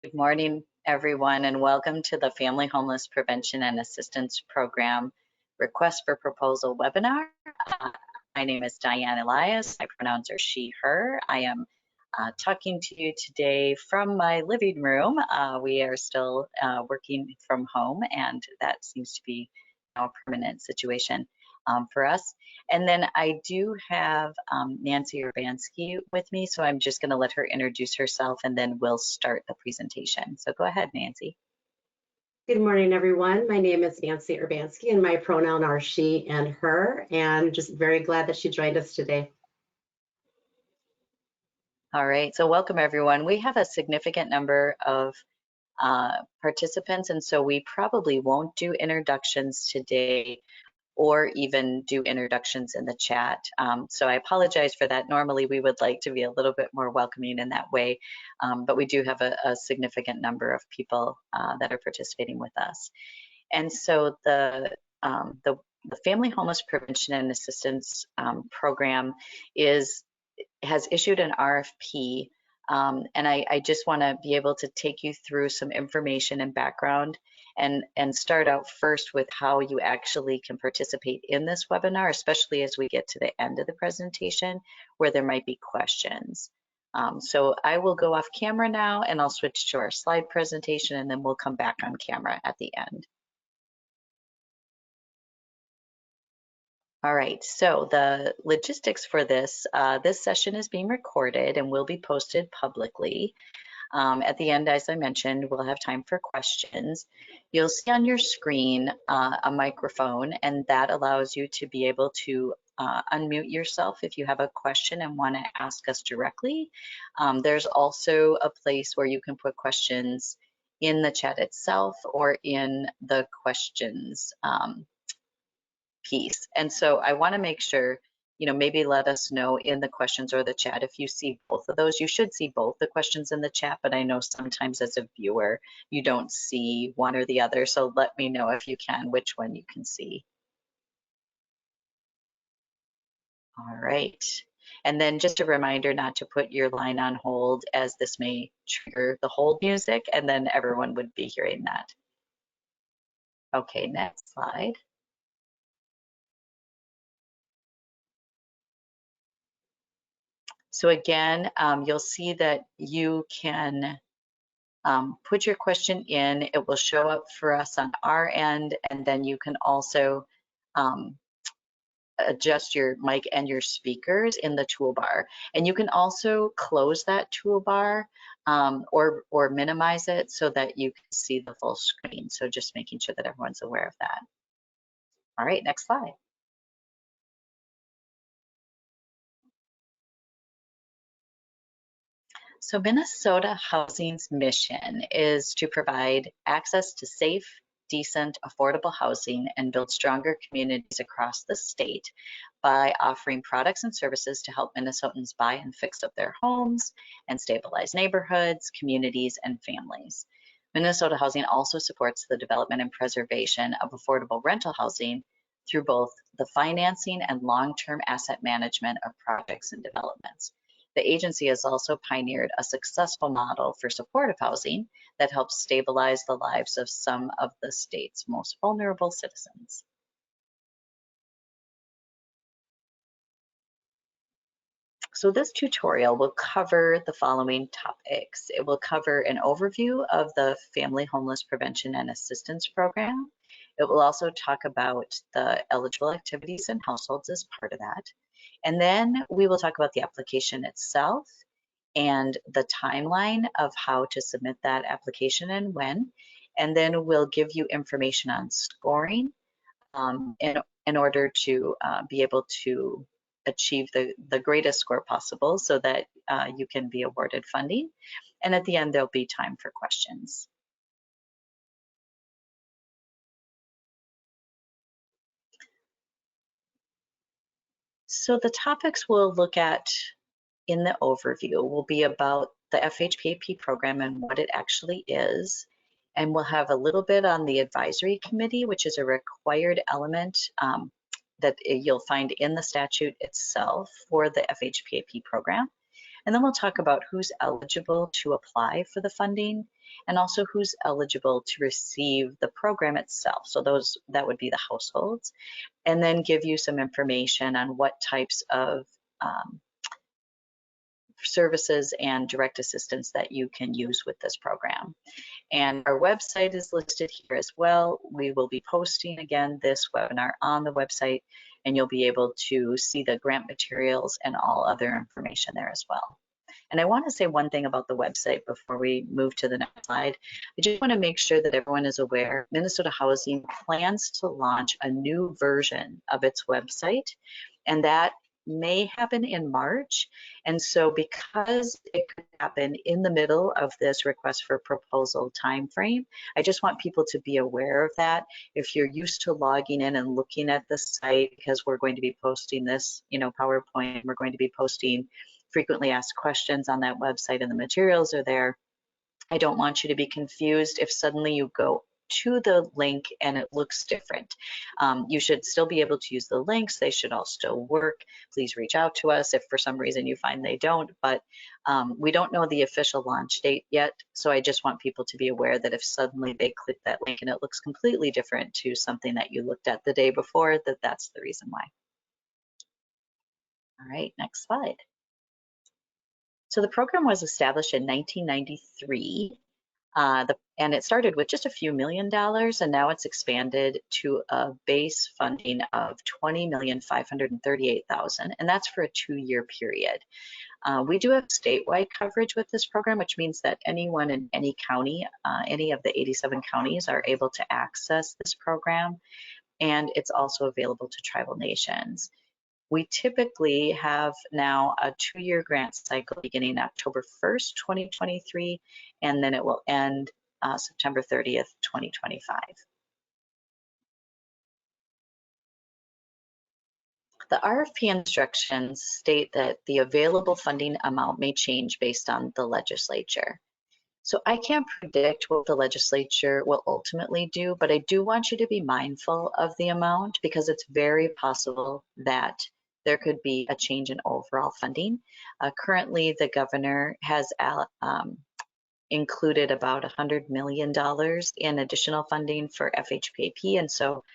Good morning, everyone, and welcome to the Family Homeless Prevention and Assistance Program Request for Proposal webinar. My name is Diane Elias. My pronouns are she, her. I am talking to you today from my living room. We are still working from home, and that seems to be a permanent situation for us. And then I do have Nancy Urbanski with me, so I'm just going to let her introduce herself and then we'll start the presentation. So go ahead, Nancy. Good morning, everyone. My name is Nancy Urbanski and my pronoun are she and her, and just very glad that she joined us today. All right, so welcome everyone. We have a significant number of participants, and so we probably won't do introductions today or even do introductions in the chat. So I apologize for that. Normally we would like to be a little bit more welcoming in that way, but we do have a significant number of people that are participating with us. And so the Family Homeless Prevention and Assistance Program has issued an RFP, and I just want to be able to take you through some information and background and start out first with how you actually can participate in this webinar, especially as we get to the end of the presentation where there might be questions. So I will go off camera now and I'll switch to our slide presentation and then we'll come back on camera at the end. All right, so the logistics for this session is being recorded and will be posted publicly. At the end, as I mentioned, we'll have time for questions. You'll see on your screen a microphone, and that allows you to be able to unmute yourself if you have a question and want to ask us directly. There's also a place where you can put questions in the chat itself or in the questions piece. And so I want to make sure, maybe let us know in the questions or the chat if you see both of those. You should see both the questions in the chat, but I know sometimes as a viewer, you don't see one or the other. So let me know if you can, which one you can see. All right. And then just a reminder not to put your line on hold, as this may trigger the hold music, and then everyone would be hearing that. Okay, next slide. So again, you'll see that you can put your question in. It will show up for us on our end, and then you can also adjust your mic and your speakers in the toolbar. And you can also close that toolbar or minimize it so that you can see the full screen. So just making sure that everyone's aware of that. All right, next slide. So Minnesota Housing's mission is to provide access to safe, decent, affordable housing and build stronger communities across the state by offering products and services to help Minnesotans buy and fix up their homes and stabilize neighborhoods, communities, and families. Minnesota Housing also supports the development and preservation of affordable rental housing through both the financing and long-term asset management of projects and developments. The agency has also pioneered a successful model for supportive housing that helps stabilize the lives of some of the state's most vulnerable citizens. So this tutorial will cover the following topics. It will cover an overview of the Family Homeless Prevention and Assistance Program. It will also talk about the eligible activities and households as part of that. And then we will talk about the application itself and the timeline of how to submit that application and when. And then we'll give you information on scoring in order to be able to achieve the greatest score possible so that you can be awarded funding. And at the end, there'll be time for questions. So the topics we'll look at in the overview will be about the FHPAP program and what it actually is. And we'll have a little bit on the advisory committee, which is a required element that you'll find in the statute itself for the FHPAP program. And then we'll talk about who's eligible to apply for the funding and also who's eligible to receive the program itself. So that would be the households, and then give you some information on what types of services and direct assistance that you can use with this program. And our website is listed here as well. We will be posting again this webinar on the website, and you'll be able to see the grant materials and all other information there as well. And I want to say one thing about the website before we move to the next slide. I just want to make sure that everyone is aware Minnesota Housing plans to launch a new version of its website, and that may happen in March. And so because it could happen in the middle of this request for proposal timeframe, I just want people to be aware of that. If you're used to logging in and looking at the site, because we're going to be posting this, PowerPoint, we're going to be posting frequently asked questions on that website, and the materials are there. I don't want you to be confused if suddenly you go to the link and it looks different. You should still be able to use the links. They should all still work. Please reach out to us if for some reason you find they don't, but we don't know the official launch date yet. So I just want people to be aware that if suddenly they click that link and it looks completely different to something that you looked at the day before, that's the reason why. All right, next slide. So the program was established in 1993, and it started with just a few $1,000,000, and now it's expanded to a base funding of $20,538,000, and that's for a 2-year period. We do have statewide coverage with this program, which means that anyone in any county, any of the 87 counties are able to access this program, and it's also available to tribal nations. We typically have now a 2-year grant cycle beginning October 1st, 2023, and then it will end September 30th, 2025. The RFP instructions state that the available funding amount may change based on the legislature. So I can't predict what the legislature will ultimately do, but I do want you to be mindful of the amount, because it's very possible that there could be a change in overall funding. Currently, the governor has included about $100 million in additional funding for FHPAP, and so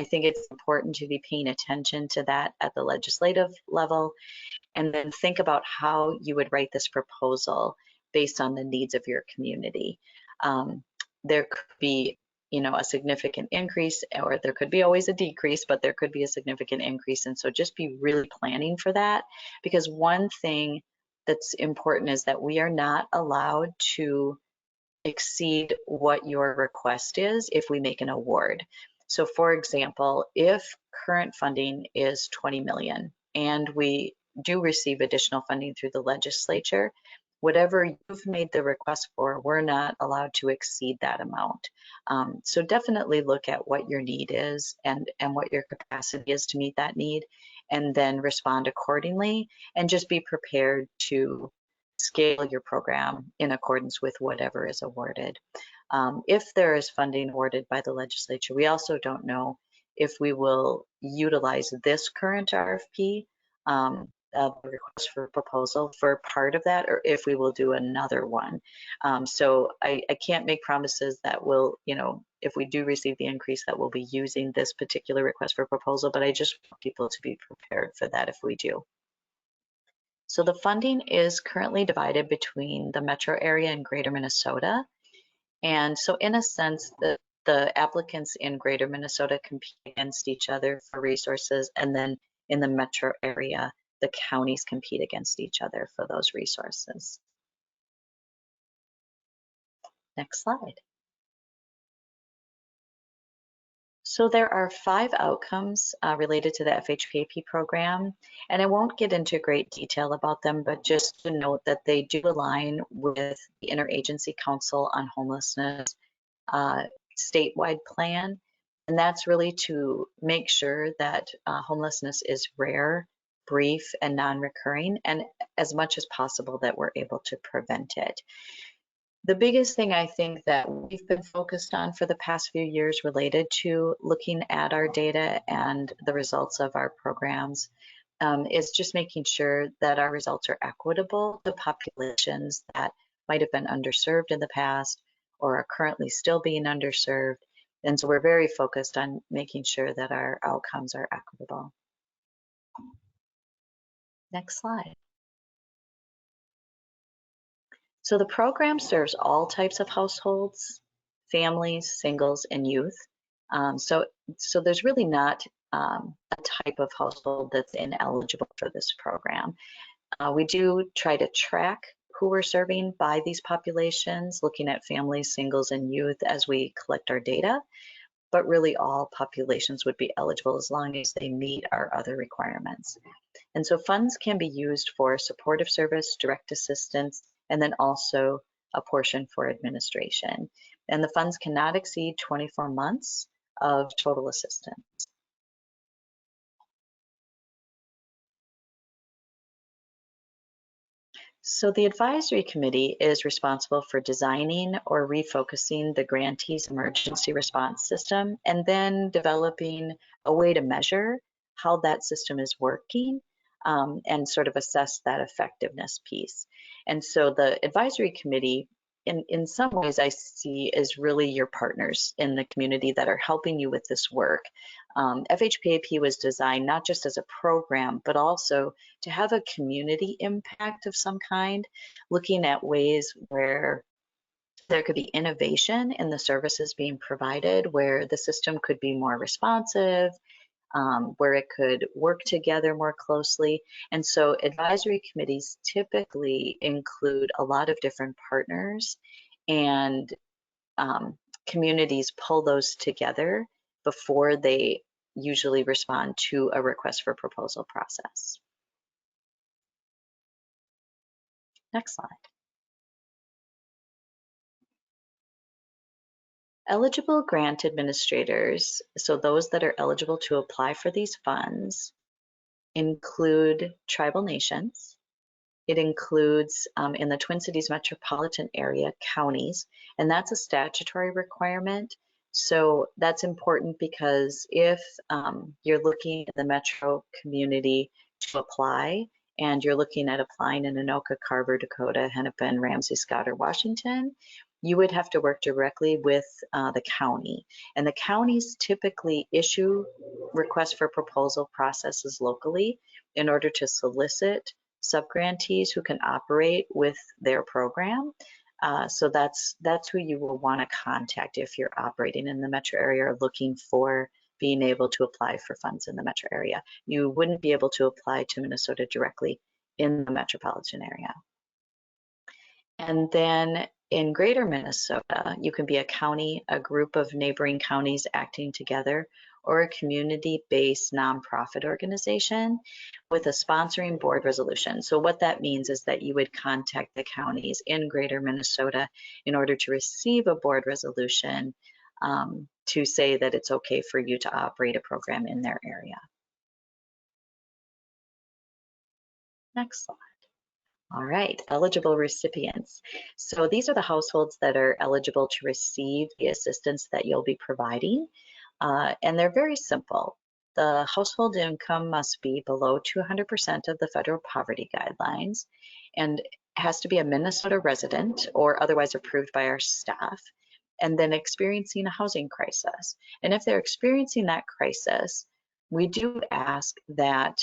I think it's important to be paying attention to that at the legislative level, and then think about how you would write this proposal based on the needs of your community. There could be a significant increase, or there could be always a decrease, but there could be a significant increase. And so just be really planning for that, because one thing that's important is that we are not allowed to exceed what your request is if we make an award. So for example, if current funding is 20 million and we do receive additional funding through the legislature, whatever you've made the request for, we're not allowed to exceed that amount. So definitely look at what your need is and what your capacity is to meet that need, and then respond accordingly, and just be prepared to scale your program in accordance with whatever is awarded. If there is funding awarded by the legislature, we also don't know if we will utilize this current RFP, the request for proposal, for part of that, or if we will do another one. So I can't make promises that we'll, if we do receive the increase, that we'll be using this particular request for proposal, but I just want people to be prepared for that if we do. So the funding is currently divided between the metro area and greater Minnesota. And so in a sense, the applicants in greater Minnesota compete against each other for resources, and then in the metro area, the counties compete against each other for those resources. Next slide. So there are 5 outcomes related to the FHPAP program, and I won't get into great detail about them, but just to note that they do align with the Interagency Council on Homelessness statewide plan, and that's really to make sure that homelessness is rare, brief, and non-recurring, and as much as possible that we're able to prevent it. The biggest thing I think that we've been focused on for the past few years related to looking at our data and the results of our programs is just making sure that our results are equitable to populations that might have been underserved in the past, or are currently still being underserved. And so we're very focused on making sure that our outcomes are equitable. Next slide. So the program serves all types of households, families, singles, and youth. So there's really not a type of household that's ineligible for this program. We do try to track who we're serving by these populations, looking at families, singles, and youth as we collect our data, but really all populations would be eligible as long as they meet our other requirements. And so funds can be used for supportive service, direct assistance, and then also a portion for administration. And the funds cannot exceed 24 months of total assistance. So the advisory committee is responsible for designing or refocusing the grantee's emergency response system and then developing a way to measure how that system is working and sort of assess that effectiveness piece. And so the advisory committee, in some ways, I see as really your partners in the community that are helping you with this work. FHPAP was designed not just as a program, but also to have a community impact of some kind, looking at ways where there could be innovation in the services being provided, where the system could be more responsive, where it could work together more closely. And so advisory committees typically include a lot of different partners, and communities pull those together before they usually respond to a request for proposal process. Next slide. Eligible grant administrators, so those that are eligible to apply for these funds, include tribal nations. It includes, in the Twin Cities metropolitan area, counties, and that's a statutory requirement. So that's important because if you're looking at the metro community to apply, and you're looking at applying in Anoka, Carver, Dakota, Hennepin, Ramsey, Scott, or Washington, you would have to work directly with the county. And the counties typically issue requests for proposal processes locally in order to solicit subgrantees who can operate with their program. So that's who you will want to contact if you're operating in the metro area or looking for being able to apply for funds in the metro area. You wouldn't be able to apply to Minnesota directly in the metropolitan area. And then in greater Minnesota, you can be a county, a group of neighboring counties acting together, or a community-based nonprofit organization with a sponsoring board resolution. So what that means is that you would contact the counties in greater Minnesota in order to receive a board resolution to say that it's okay for you to operate a program in their area. Next slide. All right, eligible recipients. So these are the households that are eligible to receive the assistance that you'll be providing. And they're very simple. The household income must be below 200% of the federal poverty guidelines and has to be a Minnesota resident or otherwise approved by our staff, and then experiencing a housing crisis. And if they're experiencing that crisis, we do ask that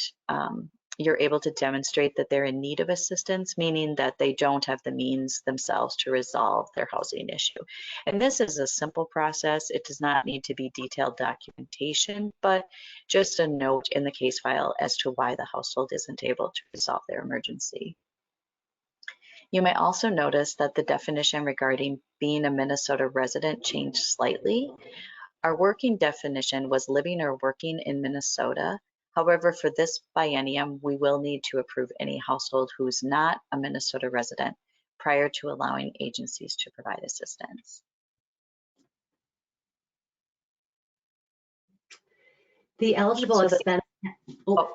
you're able to demonstrate that they're in need of assistance, meaning that they don't have the means themselves to resolve their housing issue. And this is a simple process. It does not need to be detailed documentation, but just a note in the case file as to why the household isn't able to resolve their emergency. You may also notice that the definition regarding being a Minnesota resident changed slightly. Our working definition was living or working in Minnesota. However, for this biennium, we will need to approve any household who is not a Minnesota resident prior to allowing agencies to provide assistance. The eligible expense. Go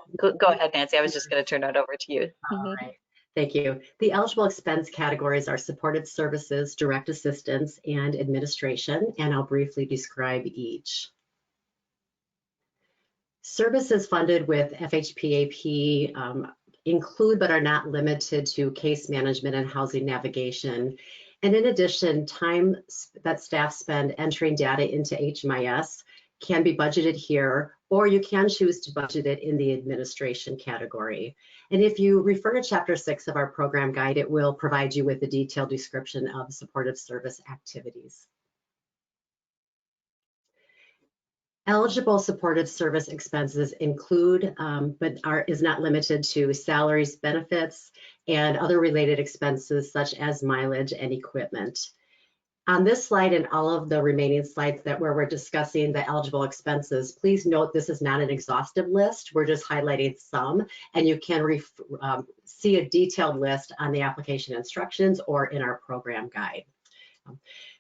ahead, Nancy. I was just going to turn it over to you. All right. Thank you. The eligible expense categories are supported services, direct assistance, and administration, and I'll briefly describe each. Services funded with FHPAP include but are not limited to case management and housing navigation. And in addition, time that staff spend entering data into HMIS can be budgeted here, or you can choose to budget it in the administration category. And if you refer to Chapter 6 of our program guide, it will provide you with a detailed description of supportive service activities. Eligible supportive service expenses include, but is not limited to, salaries, benefits, and other related expenses such as mileage and equipment. On this slide and all of the remaining slides where we're discussing the eligible expenses, please note this is not an exhaustive list. We're just highlighting some, and you can see a detailed list on the application instructions or in our program guide.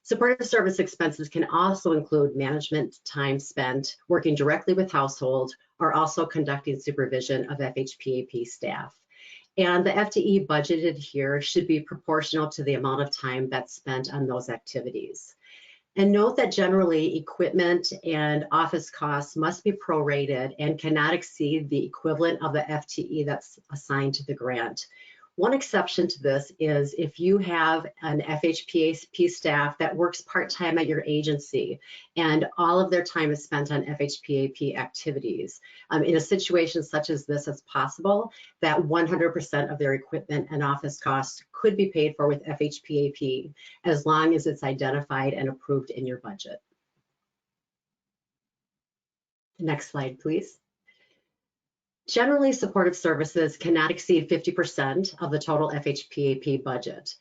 Supportive service expenses can also include management time spent working directly with households or also conducting supervision of FHPAP staff. And the FTE budgeted here should be proportional to the amount of time that's spent on those activities. And note that generally equipment and office costs must be prorated and cannot exceed the equivalent of the FTE that's assigned to the grant. One exception to this is if you have an FHPAP staff that works part-time at your agency and all of their time is spent on FHPAP activities. In a situation such as this, it's possible that 100% of their equipment and office costs could be paid for with FHPAP as long as it's identified and approved in your budget. Next slide, please. Generally, supportive services cannot exceed 50% of the total FHPAP budget.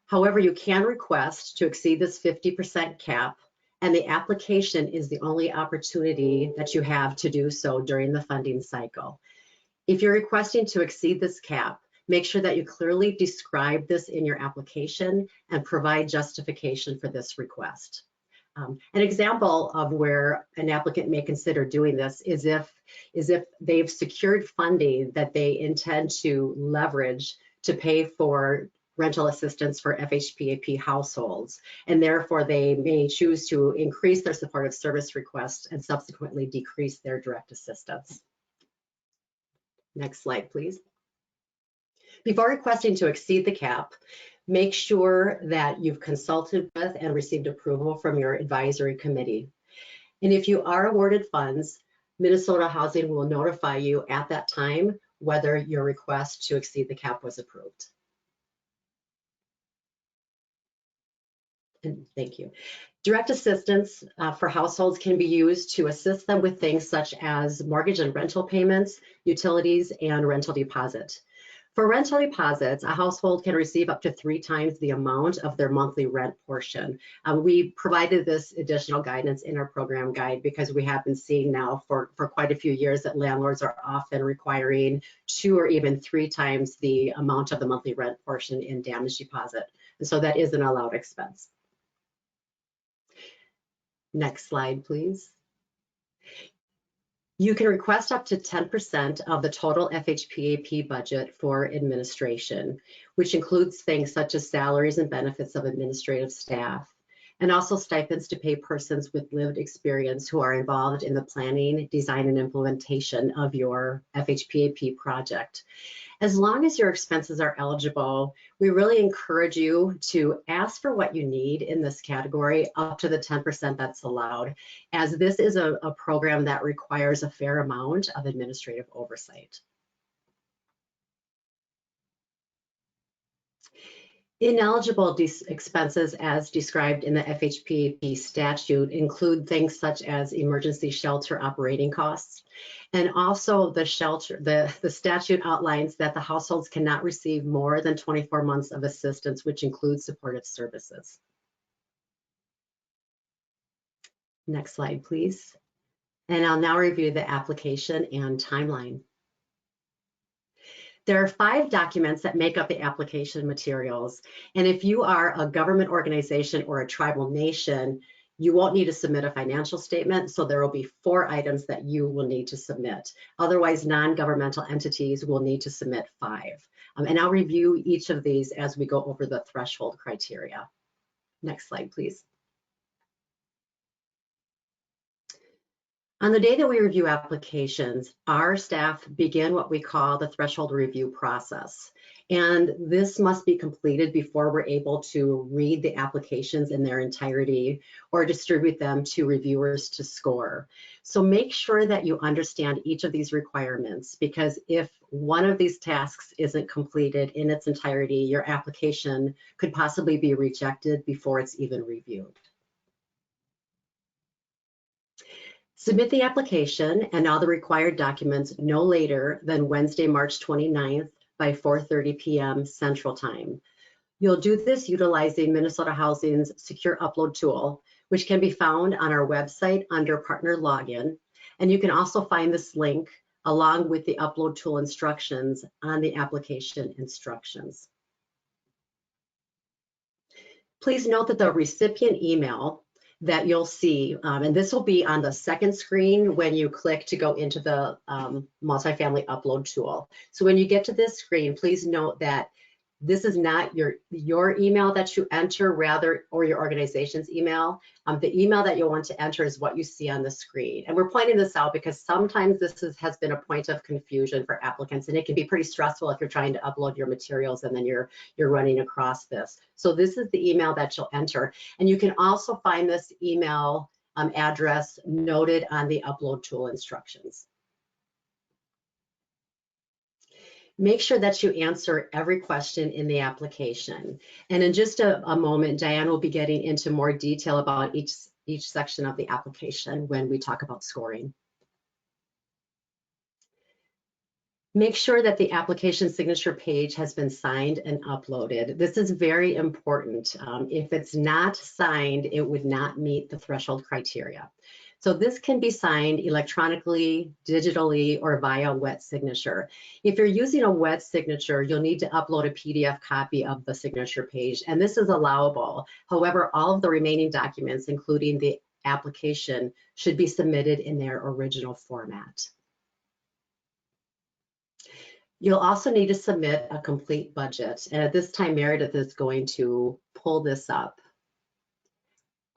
However, you can request to exceed this 50% cap, and the application is the only opportunity that you have to do so during the funding cycle. If you're requesting to exceed this cap, make sure that you clearly describe this in your application and provide justification for this request. An example of where an applicant may consider doing this is if they've secured funding that they intend to leverage to pay for rental assistance for FHPAP households, and therefore they may choose to increase their supportive service request and subsequently decrease their direct assistance. Next slide, please. Before requesting to exceed the cap, make sure that you've consulted with and received approval from your advisory committee. And if you are awarded funds, Minnesota Housing will notify you at that time whether your request to exceed the cap was approved. And thank you. Direct assistance for households can be used to assist them with things such as mortgage and rental payments, utilities, and rental deposit. For rental deposits, a household can receive up to 3 times the amount of their monthly rent portion. We provided this additional guidance in our program guide because we have been seeing now for quite a few years that landlords are often requiring 2 or even 3 times the amount of the monthly rent portion in damage deposit. And so that is an allowed expense. Next slide, please. You can request up to 10% of the total FHPAP budget for administration, which includes things such as salaries and benefits of administrative staff, and also stipends to pay persons with lived experience who are involved in the planning, design, and implementation of your FHPAP project. As long as your expenses are eligible, we really encourage you to ask for what you need in this category up to the 10% that's allowed, as this is a program that requires a fair amount of administrative oversight. Ineligible expenses as described in the FHPAP statute include things such as emergency shelter operating costs. And also the statute outlines that the households cannot receive more than 24 months of assistance, which includes supportive services. Next slide, please. And I'll now review the application and timeline. There are 5 documents that make up the application materials. And if you are a government organization or a tribal nation, you won't need to submit a financial statement. So there will be 4 items that you will need to submit. Otherwise, non-governmental entities will need to submit 5. And I'll review each of these as we go over the threshold criteria. Next slide, please. On the day that we review applications, our staff begin what we call the threshold review process. And this must be completed before we're able to read the applications in their entirety or distribute them to reviewers to score. So make sure that you understand each of these requirements, because if one of these tasks isn't completed in its entirety, your application could possibly be rejected before it's even reviewed. Submit the application and all the required documents no later than Wednesday, March 29th by 4:30 p.m. Central Time. You'll do this utilizing Minnesota Housing's secure upload tool, which can be found on our website under partner login. And you can also find this link along with the upload tool instructions on the application instructions. Please note that the recipient email that you'll see, and this will be on the second screen when you click to go into the multifamily upload tool. So when you get to this screen, please note that this is not your email that you enter, rather, or your organization's email. The email that you'll want to enter is what you see on the screen. And we're pointing this out because sometimes this has been a point of confusion for applicants, and it can be pretty stressful if you're trying to upload your materials and then you're running across this. So this is the email that you'll enter. And you can also find this email address noted on the upload tool instructions. Make sure that you answer every question in the application. And in just a moment, Diane will be getting into more detail about each section of the application when we talk about scoring. Make sure that the application signature page has been signed and uploaded. This is very important. If it's not signed, it would not meet the threshold criteria. So this can be signed electronically, digitally, or via wet signature. If you're using a wet signature, you'll need to upload a PDF copy of the signature page, and this is allowable. However, all of the remaining documents, including the application, should be submitted in their original format. You'll also need to submit a complete budget, and at this time, Meredith is going to pull this up.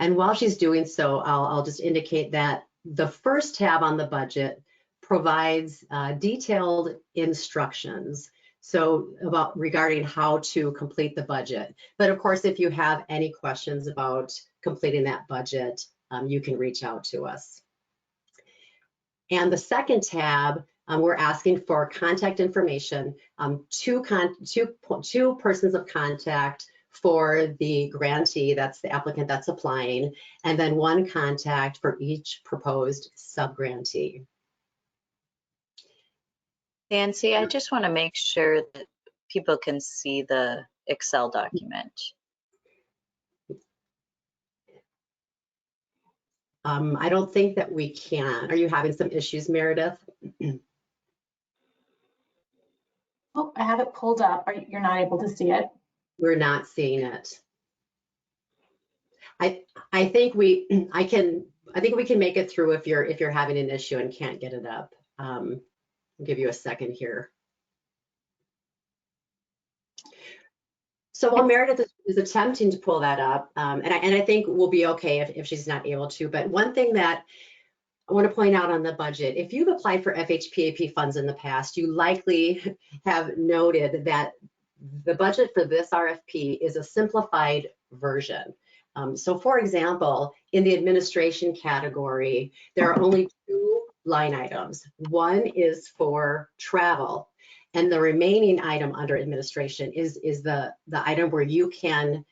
And while she's doing so, I'll just indicate that the first tab on the budget provides detailed instructions regarding how to complete the budget. But of course, if you have any questions about completing that budget, you can reach out to us. And the second tab, we're asking for contact information, two persons of contact for the grantee, that's the applicant that's applying, and then one contact for each proposed sub-grantee. Nancy, I just want to make sure that people can see the Excel document. I don't think that we can. Are you having some issues, Meredith? Oh, I have it pulled up. You're not able to see it? We're not seeing it. I think we can make it through if you're having an issue and can't get it up. I'll give you a second here. So while Meredith is attempting to pull that up, and I think we'll be okay if she's not able to, but one thing that I want to point out on the budget, if you've applied for FHPAP funds in the past, you likely have noted that the budget for this RFP is a simplified version. So for example, in the administration category, there are only two line items. One is for travel, and the remaining item under administration is the item where you can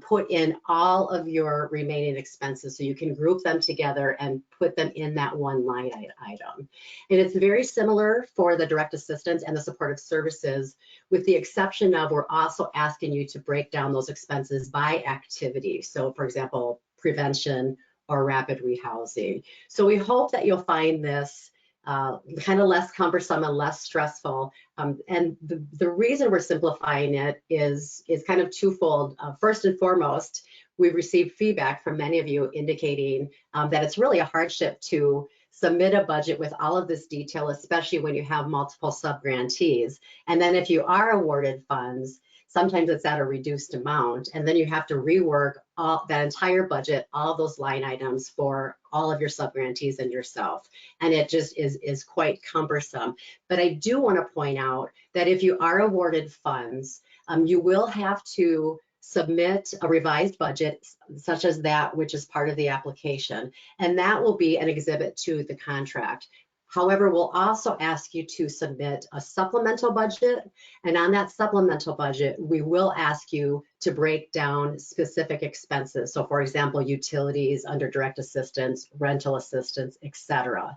put in all of your remaining expenses. So you can group them together and put them in that one line item. And it's very similar for the direct assistance and the supportive services, with the exception of we're also asking you to break down those expenses by activity. So for example, prevention or rapid rehousing. So we hope that you'll find this kind of less cumbersome and less stressful. And the reason we're simplifying it is kind of twofold. First and foremost, we've received feedback from many of you indicating that it's really a hardship to submit a budget with all of this detail, especially when you have multiple sub-grantees. And then if you are awarded funds, sometimes it's at a reduced amount, and then you have to rework all that entire budget, all those line items for all of your subgrantees and yourself. And it just is quite cumbersome. But I do want to point out that if you are awarded funds, you will have to submit a revised budget such as that which is part of the application, and that will be an exhibit to the contract. However, we'll also ask you to submit a supplemental budget, and on that supplemental budget, we will ask you to break down specific expenses. So for example, utilities under direct assistance, rental assistance, etc.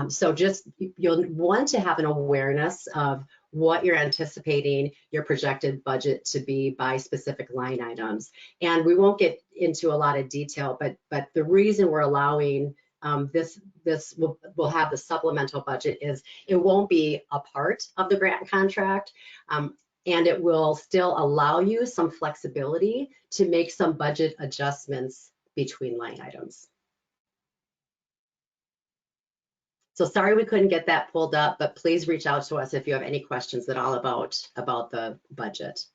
So just you'll want to have an awareness of what you're anticipating your projected budget to be by specific line items. And we won't get into a lot of detail, but the reason we're allowing this will have the supplemental budget is it won't be a part of the grant contract, and it will still allow you some flexibility to make some budget adjustments between line items. So sorry we couldn't get that pulled up, but please reach out to us if you have any questions at all about the budget.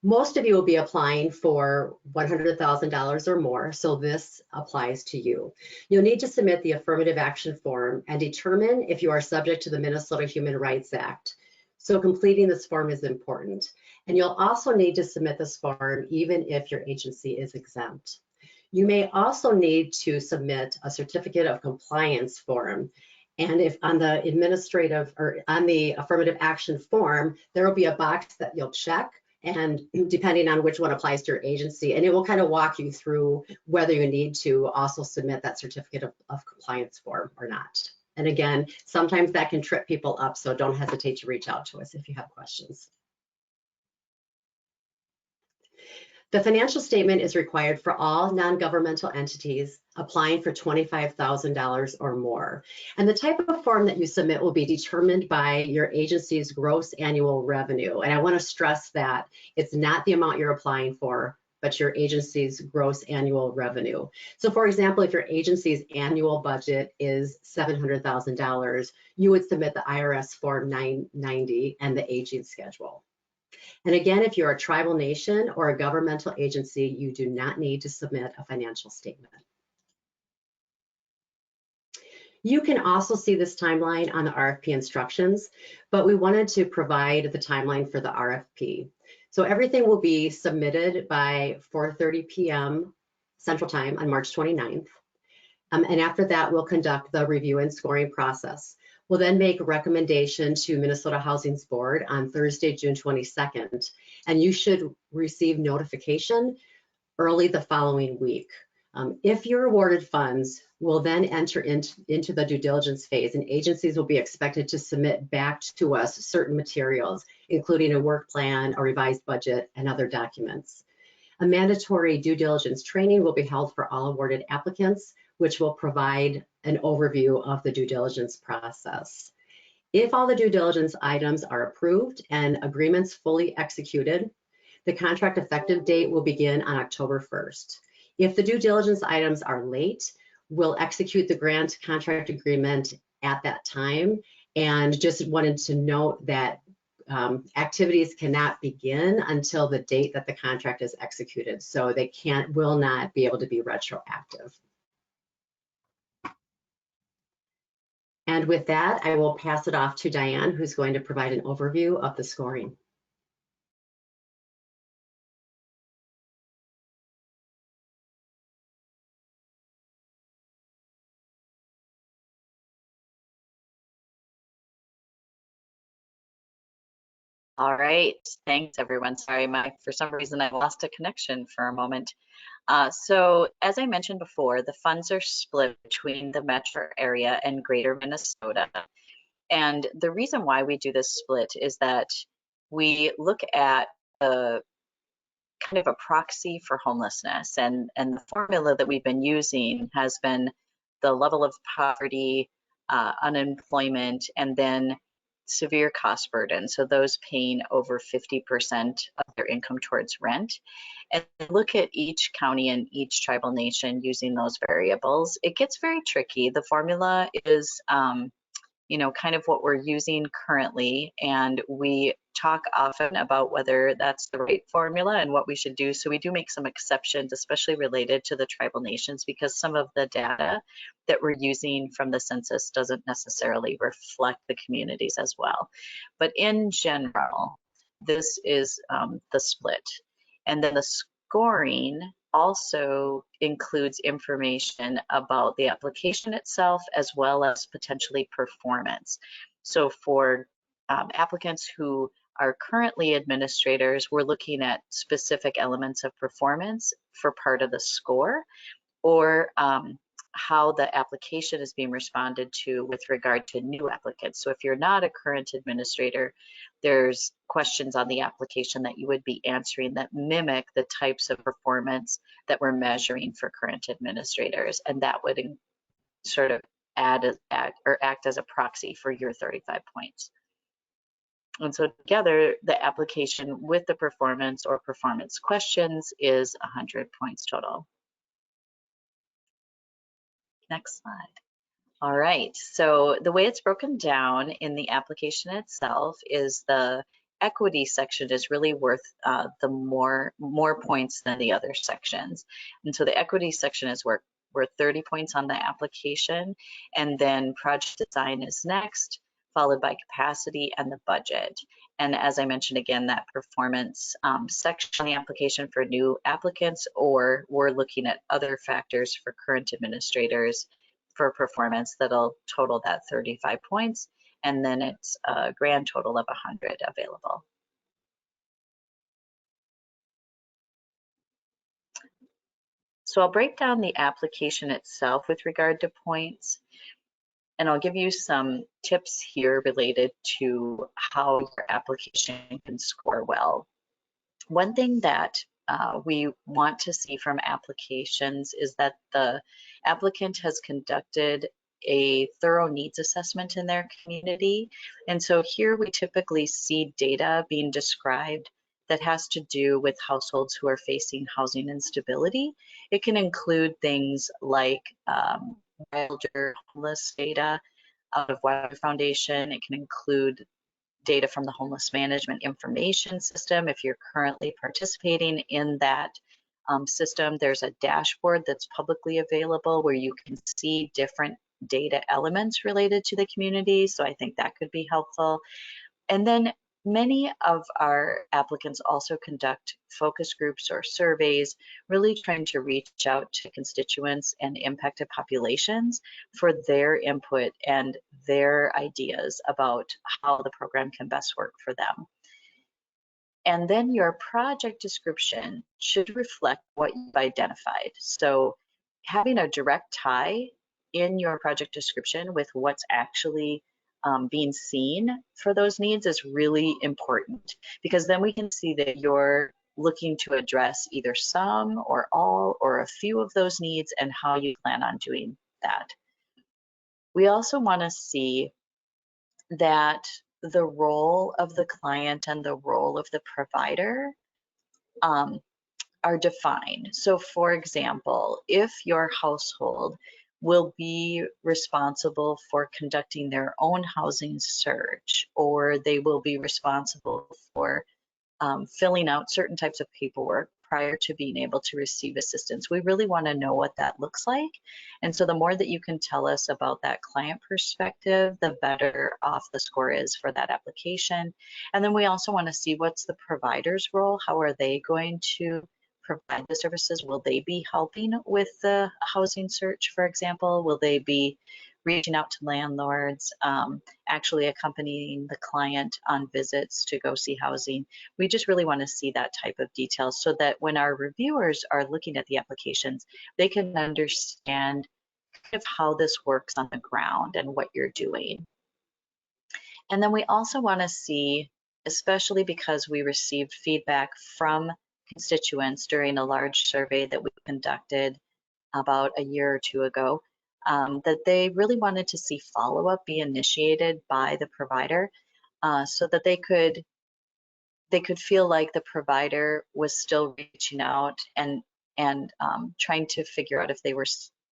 Most of you will be applying for $100,000 or more, so this applies to you. You'll need to submit the affirmative action form and determine if you are subject to the Minnesota Human Rights Act. So completing this form is important. And you'll also need to submit this form even if your agency is exempt. You may also need to submit a certificate of compliance form. And if on the administrative or on the affirmative action form, there will be a box that you'll check, and depending on which one applies to your agency, and it will kind of walk you through whether you need to also submit that certificate of compliance form or not. And again, sometimes that can trip people up, so don't hesitate to reach out to us if you have questions. The financial statement is required for all non-governmental entities applying for $25,000 or more. And the type of form that you submit will be determined by your agency's gross annual revenue. And I want to stress that it's not the amount you're applying for, but your agency's gross annual revenue. So for example, if your agency's annual budget is $700,000, you would submit the IRS Form 990 and the aging schedule. And again, if you're a tribal nation or a governmental agency, you do not need to submit a financial statement. You can also see this timeline on the RFP instructions, but we wanted to provide the timeline for the RFP. So everything will be submitted by 4:30 p.m. Central Time on March 29th. And after that, we'll conduct the review and scoring process. We'll then make a recommendation to Minnesota Housing's board on Thursday, June 22nd, and you should receive notification early the following week. If you're awarded funds, we'll then enter into the due diligence phase, and agencies will be expected to submit back to us certain materials, including a work plan, a revised budget, and other documents. A mandatory due diligence training will be held for all awarded applicants, which will provide an overview of the due diligence process. If all the due diligence items are approved and agreements fully executed, the contract effective date will begin on October 1st. If the due diligence items are late, we'll execute the grant contract agreement at that time. And just wanted to note that activities cannot begin until the date that the contract is executed. So they will not be able to be retroactive. And with that, I will pass it off to Diane, who's going to provide an overview of the scoring. All right, thanks everyone. Sorry, for some reason I lost a connection for a moment. So as I mentioned before, the funds are split between the metro area and greater Minnesota. And the reason why we do this split is that we look at a kind of a proxy for homelessness, and the formula that we've been using has been the level of poverty, unemployment, and then severe cost burden. So those paying over 50% of their income towards rent. And look at each county and each tribal nation using those variables. It gets very tricky. The formula is, you know, kind of what we're using currently, and we talk often about whether that's the right formula and what we should do. So we do make some exceptions, especially related to the tribal nations, because some of the data that we're using from the census doesn't necessarily reflect the communities as well. But in general, this is the split. And then the scoring also includes information about the application itself, as well as potentially performance. So for applicants who are currently administrators, we're looking at specific elements of performance for part of the score, or how the application is being responded to with regard to new applicants. So if you're not a current administrator, there's questions on the application that you would be answering that mimic the types of performance that we're measuring for current administrators, and that would sort of act as a proxy for your 35 points. And so together, the application with the performance or performance questions is 100 points total. Next slide. All right, so the way it's broken down in the application itself is the equity section is really worth the more points than the other sections. And so the equity section is worth 30 points on the application, and then project design is next, followed by capacity and the budget. And as I mentioned again, that performance section on the application for new applicants, or we're looking at other factors for current administrators for performance that'll total that 35 points, and then it's a grand total of 100 available. So I'll break down the application itself with regard to points, and I'll give you some tips here related to how your application can score well. One thing that we want to see from applications is that the applicant has conducted a thorough needs assessment in their community. And so here we typically see data being described that has to do with households who are facing housing instability. It can include things like Wilder homeless data out of Wilder Foundation. It can include data from the Homeless Management Information System. If you're currently participating in that system, there's a dashboard that's publicly available where you can see different data elements related to the community. So I think that could be helpful. And then many of our applicants also conduct focus groups or surveys, really trying to reach out to constituents and impacted populations for their input and their ideas about how the program can best work for them. And then your project description should reflect what you've identified. So having a direct tie in your project description with what's actually being seen for those needs is really important, because then we can see that you're looking to address either some or all or a few of those needs and how you plan on doing that. We also want to see that the role of the client and the role of the provider are defined. So for example, if your household will be responsible for conducting their own housing search, or they will be responsible for filling out certain types of paperwork prior to being able to receive assistance, we really want to know what that looks like. And so the more that you can tell us about that client perspective, the better off the score is for that application. And then we also want to see what's the provider's role. How are they going to provide the services? Will they be helping with the housing search, for example? Will they be reaching out to landlords, actually accompanying the client on visits to go see housing? We just really want to see that type of detail so that when our reviewers are looking at the applications, they can understand kind of how this works on the ground and what you're doing. And then we also want to see, especially because we received feedback from constituents during a large survey that we conducted about a year or two ago, that they really wanted to see follow-up be initiated by the provider, so that they could feel like the provider was still reaching out and trying to figure out if they were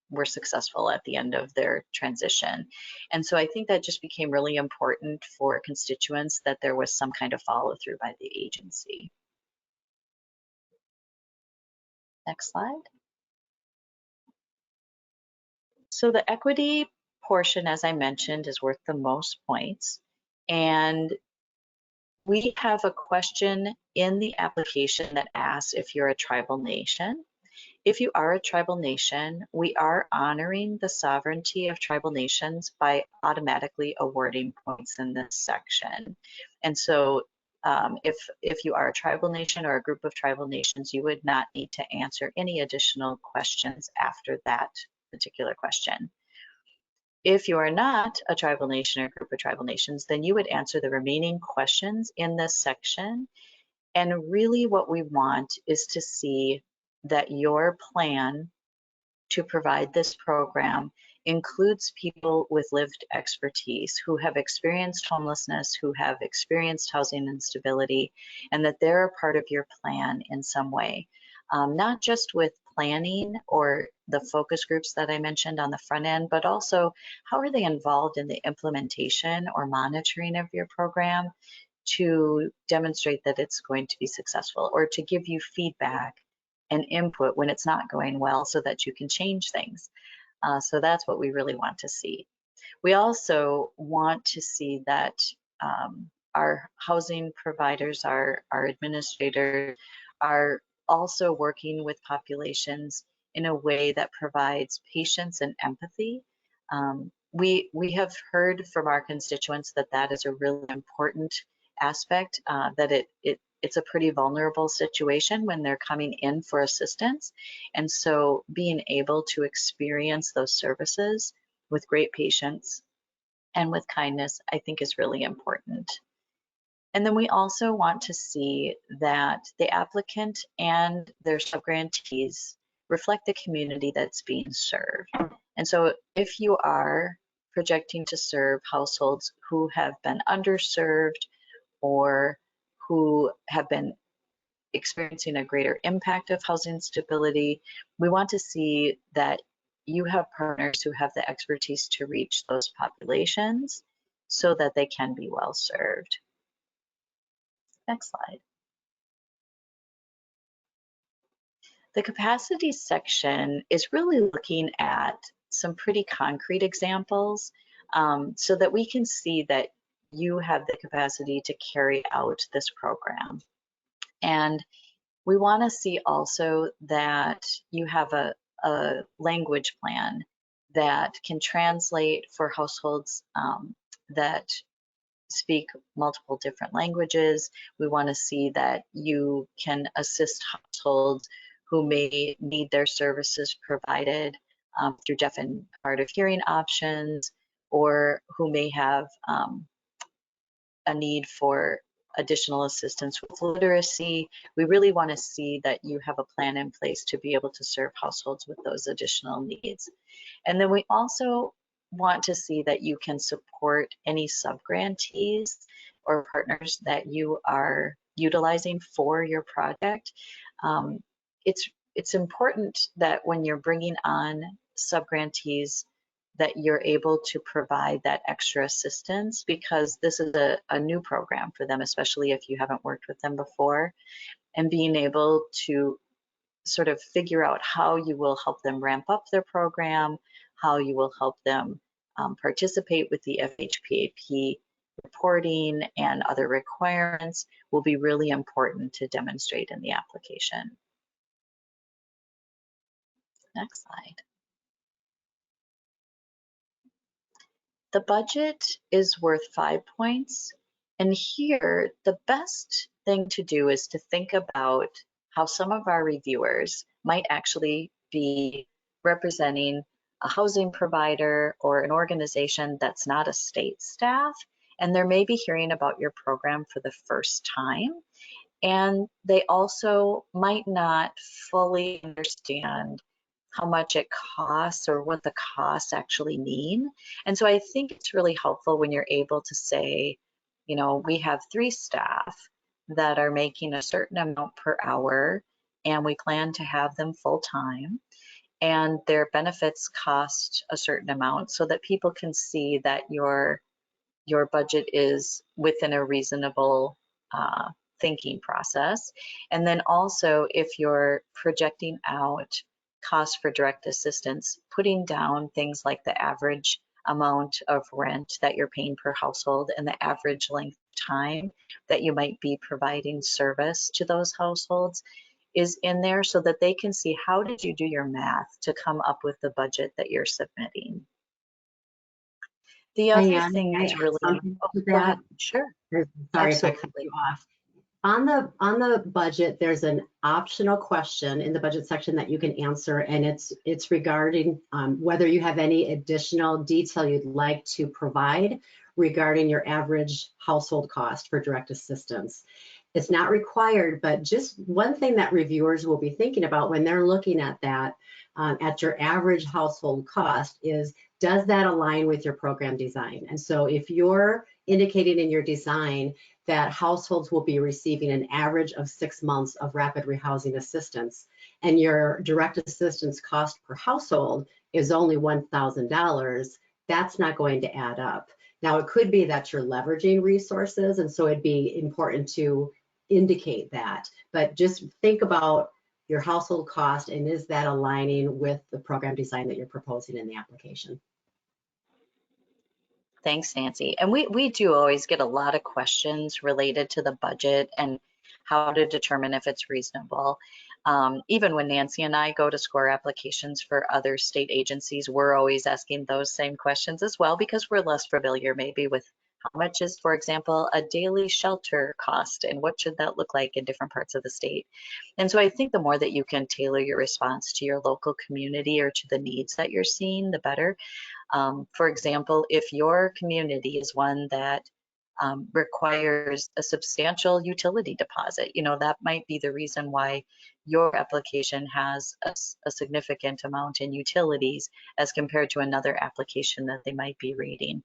were successful at the end of their transition. And so I think that just became really important for constituents that there was some kind of follow through by the agency. Next slide. So the equity portion, as I mentioned, is worth the most points. And we have a question in the application that asks if you're a tribal nation. If you are a tribal nation, we are honoring the sovereignty of tribal nations by automatically awarding points in this section. And so if you are a tribal nation or a group of tribal nations, you would not need to answer any additional questions after that particular question. If you are not a tribal nation or group of tribal nations, then you would answer the remaining questions in this section. And really what we want is to see that your plan to provide this program includes people with lived expertise who have experienced homelessness, who have experienced housing instability, and that they're a part of your plan in some way. Not just with planning or the focus groups that I mentioned on the front end, but also how are they involved in the implementation or monitoring of your program to demonstrate that it's going to be successful, or to give you feedback and input when it's not going well so that you can change things. So that's what we really want to see. We also want to see that our housing providers, our administrators are also working with populations in a way that provides patience and empathy. We have heard from our constituents that that is a really important aspect, that it's a pretty vulnerable situation when they're coming in for assistance. And so being able to experience those services with great patience and with kindness, I think is really important. And then we also want to see that the applicant and their subgrantees reflect the community that's being served. And so if you are projecting to serve households who have been underserved or who have been experiencing a greater impact of housing stability, we want to see that you have partners who have the expertise to reach those populations so that they can be well served. Next slide. The capacity section is really looking at some pretty concrete examples so that we can see that you have the capacity to carry out this program. And we want to see also that you have a language plan that can translate for households that speak multiple different languages. We want to see that you can assist households who may need their services provided through deaf and hard of hearing options, or who may have a need for additional assistance with literacy. We really want to see that you have a plan in place to be able to serve households with those additional needs. And then we also want to see that you can support any subgrantees or partners that you are utilizing for your project. It's important that when you're bringing on subgrantees that you're able to provide that extra assistance, because this is a new program for them, especially if you haven't worked with them before, and being able to sort of figure out how you will help them ramp up their program, how you will help them participate with the FHPAP reporting and other requirements will be really important to demonstrate in the application. Next slide. The budget is worth 5 points. And here, the best thing to do is to think about how some of our reviewers might actually be representing a housing provider or an organization that's not a state staff, and they're maybe hearing about your program for the first time. And they also might not fully understand how much it costs or what the costs actually mean. And so I think it's really helpful when you're able to say, you know, we have 3 staff that are making a certain amount per hour, and we plan to have them full time. and their benefits cost a certain amount so that people can see that your budget is within a reasonable thinking process. And then also, if you're projecting out costs for direct assistance, putting down things like the average amount of rent that you're paying per household and the average length of time that you might be providing service to those households is in there so that they can see how did you do your math to come up with the budget that you're submitting. The other Diane, thing may I that's add really, something oh, to go that? ahead. Sure, Sorry if I cut absolutely. you off. On the budget, there's an optional question in the budget section that you can answer, and it's regarding whether you have any additional detail you'd like to provide regarding your average household cost for direct assistance. It's not required, but just one thing that reviewers will be thinking about when they're looking at that, at your average household cost is, does that align with your program design? And so if you're indicating in your design that households will be receiving an average of 6 months of rapid rehousing assistance, and your direct assistance cost per household is only $1,000, that's not going to add up. Now, it could be that you're leveraging resources, and so it'd be important to indicate that, but just think about your household cost and is that aligning with the program design that you're proposing in the application. Thanks, Nancy. And we do always get a lot of questions related to the budget and how to determine if it's reasonable. Even when Nancy and I go to score applications for other state agencies, we're always asking those same questions as well because we're less familiar maybe with how much is, for example, a daily shelter cost and what should that look like in different parts of the state. And so I think the more that you can tailor your response to your local community or to the needs that you're seeing, the better. For example, if your community is one that requires a substantial utility deposit, that might be the reason why your application has a significant amount in utilities as compared to another application that they might be reading.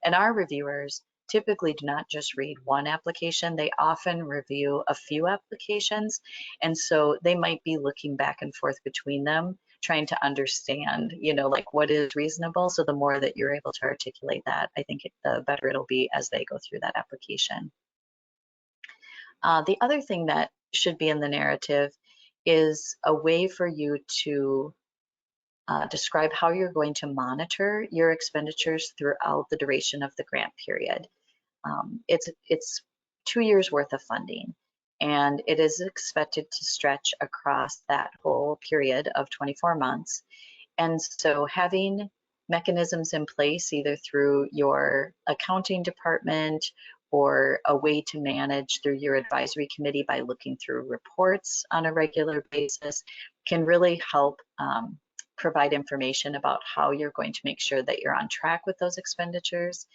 And our reviewers typically do not just read one application, they often review a few applications. And so they might be looking back and forth between them, trying to understand, like what is reasonable. So the more that you're able to articulate that, I think the better it'll be as they go through that application. The other thing that should be in the narrative is a way for you to describe how you're going to monitor your expenditures throughout the duration of the grant period. It's 2 years worth of funding, and it is expected to stretch across that whole period of 24 months. And so having mechanisms in place, either through your accounting department or a way to manage through your advisory committee by looking through reports on a regular basis, can really help provide information about how you're going to make sure that you're on track with those expenditures.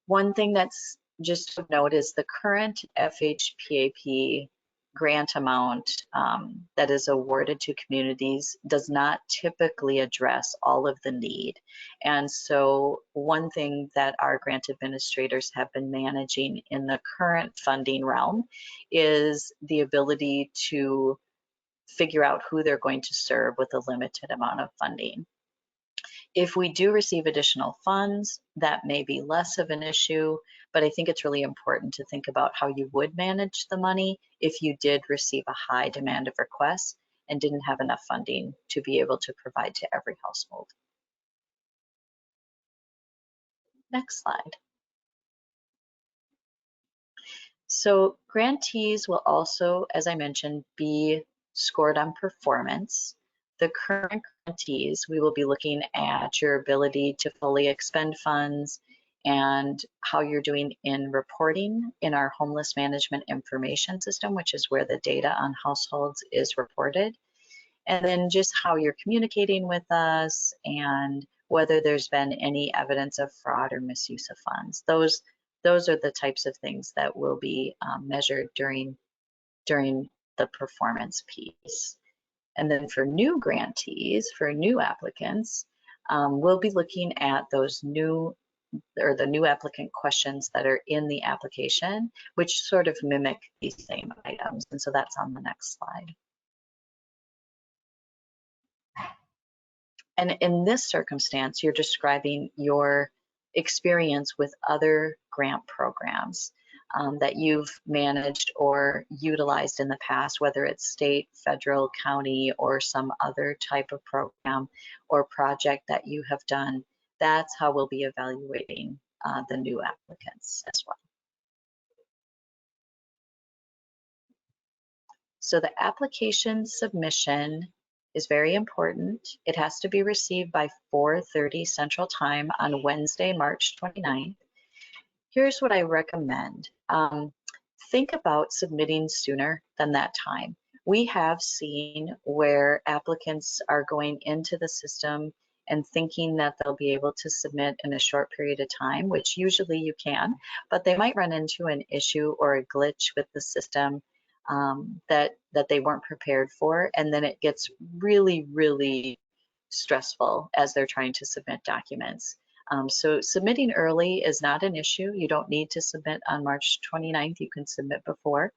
One thing that's just to note is the current FHPAP grant amount that is awarded to communities does not typically address all of the need. And so one thing that our grant administrators have been managing in the current funding realm is the ability to figure out who they're going to serve with a limited amount of funding. If we do receive additional funds, that may be less of an issue, but I think it's really important to think about how you would manage the money if you did receive a high demand of requests and didn't have enough funding to be able to provide to every household. Next slide. So grantees will also, as I mentioned, be scored on performance. The current grantees, we will be looking at your ability to fully expend funds and how you're doing in reporting in our homeless management information system, which is where the data on households is reported. And then just how you're communicating with us and whether there's been any evidence of fraud or misuse of funds. Those are the types of things that will be measured during the performance piece. And then for new grantees, for new applicants, we'll be looking at those new applicant questions that are in the application, which sort of mimic these same items. And so that's on the next slide. And in this circumstance, you're describing your experience with other grant programs that you've managed or utilized in the past, whether it's state, federal, county, or some other type of program or project that you have done. That's how we'll be evaluating the new applicants as well. So the application submission is very important. It has to be received by 4:30 Central Time on Wednesday, March 29th. Here's what I recommend. Think about submitting sooner than that time. We have seen where applicants are going into the system and thinking that they'll be able to submit in a short period of time, which usually you can, but they might run into an issue or a glitch with the system that they weren't prepared for, and then it gets really, really stressful as they're trying to submit documents. So submitting early is not an issue. You don't need to submit on March 29th. You can submit before.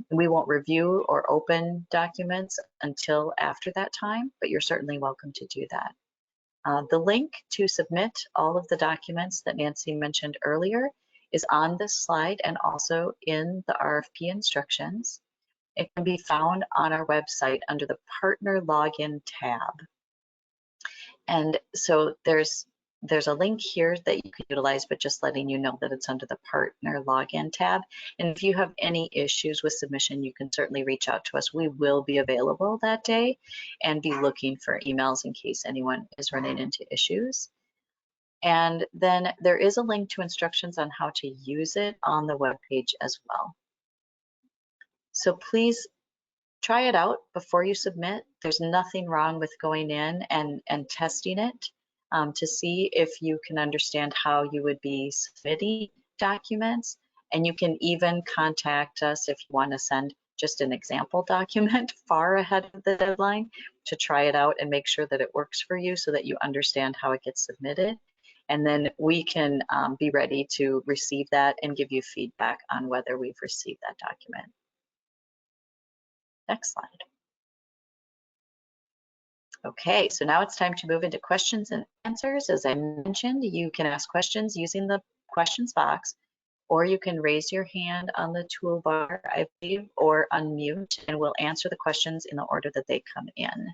We won't review or open documents until after that time, but you're certainly welcome to do that. The link to submit all of the documents that Nancy mentioned earlier is on this slide and also in the RFP instructions. It can be found on our website under the Partner Login tab. And so there's a link here that you can utilize, but just letting you know that it's under the Partner Login tab. And if you have any issues with submission, you can certainly reach out to us. We will be available that day and be looking for emails in case anyone is running into issues. And then there is a link to instructions on how to use it on the webpage as well. So please try it out before you submit. There's nothing wrong with going in and testing it to see if you can understand how you would be submitting documents. And you can even contact us if you want to send just an example document far ahead of the deadline to try it out and make sure that it works for you so that you understand how it gets submitted. And then we can be ready to receive that and give you feedback on whether we've received that document. Next slide. Okay, so now it's time to move into questions and answers. As I mentioned, you can ask questions using the questions box, or you can raise your hand on the toolbar, I believe, or unmute, and we'll answer the questions in the order that they come in.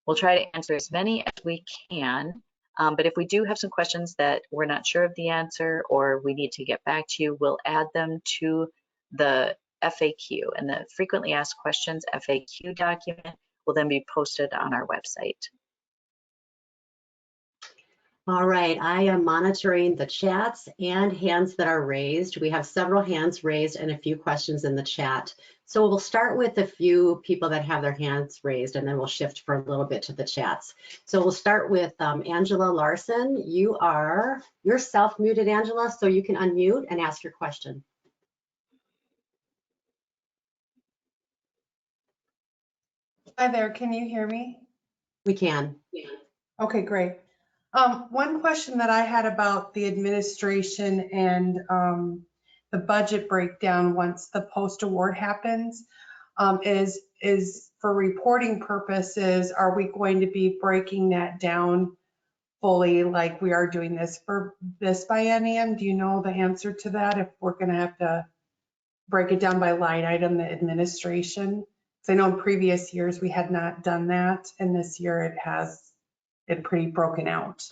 We'll try to answer as many as we can, but if we do have some questions that we're not sure of the answer or we need to get back to you, we'll add them to the FAQ, and the frequently asked questions FAQ document will then be posted on our website. All right, I am monitoring the chats and hands that are raised. We have several hands raised and a few questions in the chat. So we'll start with a few people that have their hands raised, and then we'll shift for a little bit to the chats. So we'll start with Angela Larson. You're self-muted, Angela, so you can unmute and ask your question. Hi there, can you hear me? We can. Okay, great. One question that I had about the administration and the budget breakdown once the post-award happens is for reporting purposes, are we going to be breaking that down fully like we are doing this for this biennium? Do you know the answer to that, if we're going to have to break it down by line item, the administration? I know in previous years we had not done that, and this year it has been pretty broken out.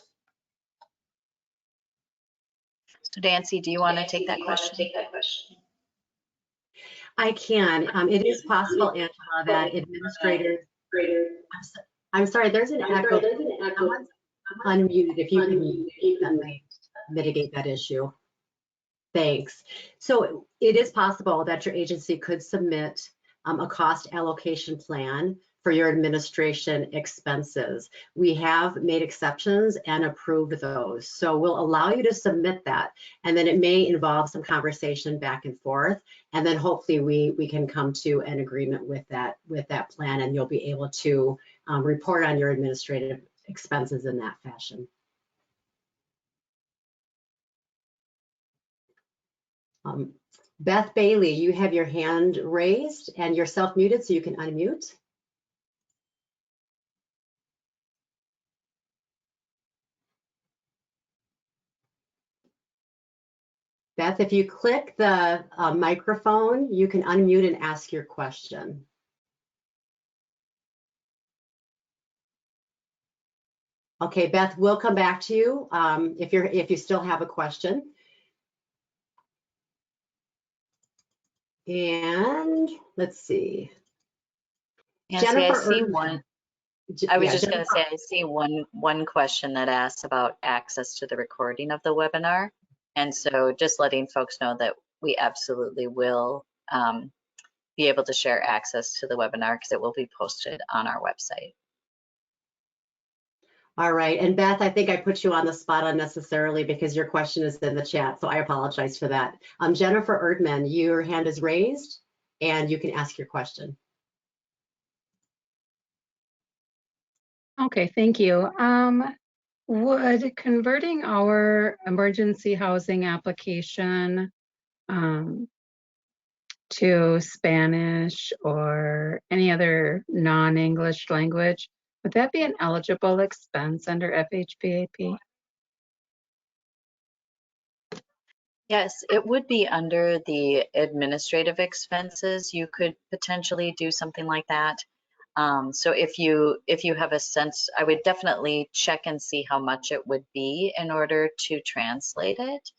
So Nancy, do you want to take that question? I can. It is possible, Angela, that administrators, I'm sorry, there's an echo. Someone's unmuted. If you can mute, that might mitigate that issue. Thanks. So it is possible that your agency could submit a cost allocation plan for your administration expenses. We have made exceptions and approved those. So we'll allow you to submit that. And then it may involve some conversation back and forth. And then hopefully we can come to an agreement with that plan, and you'll be able to report on your administrative expenses in that fashion. Beth Bailey, you have your hand raised and you're self-muted, so you can unmute. Beth, if you click the microphone, you can unmute and ask your question. Okay, Beth, we'll come back to you if you still have a question. And let's see. Nancy, Jennifer, I see one. I was just going to say, I see one question that asks about access to the recording of the webinar. And so just letting folks know that we absolutely will be able to share access to the webinar because it will be posted on our website. All right, and Beth, I think I put you on the spot unnecessarily because your question is in the chat, so I apologize for that. Jennifer Erdman, your hand is raised and you can ask your question. Okay, thank you. Would converting our emergency housing application to Spanish or any other non-English language, would that be an eligible expense under FHPAP? Yes, it would be under the administrative expenses. You could potentially do something like that. So if you have a sense, I would definitely check and see how much it would be in order to translate it,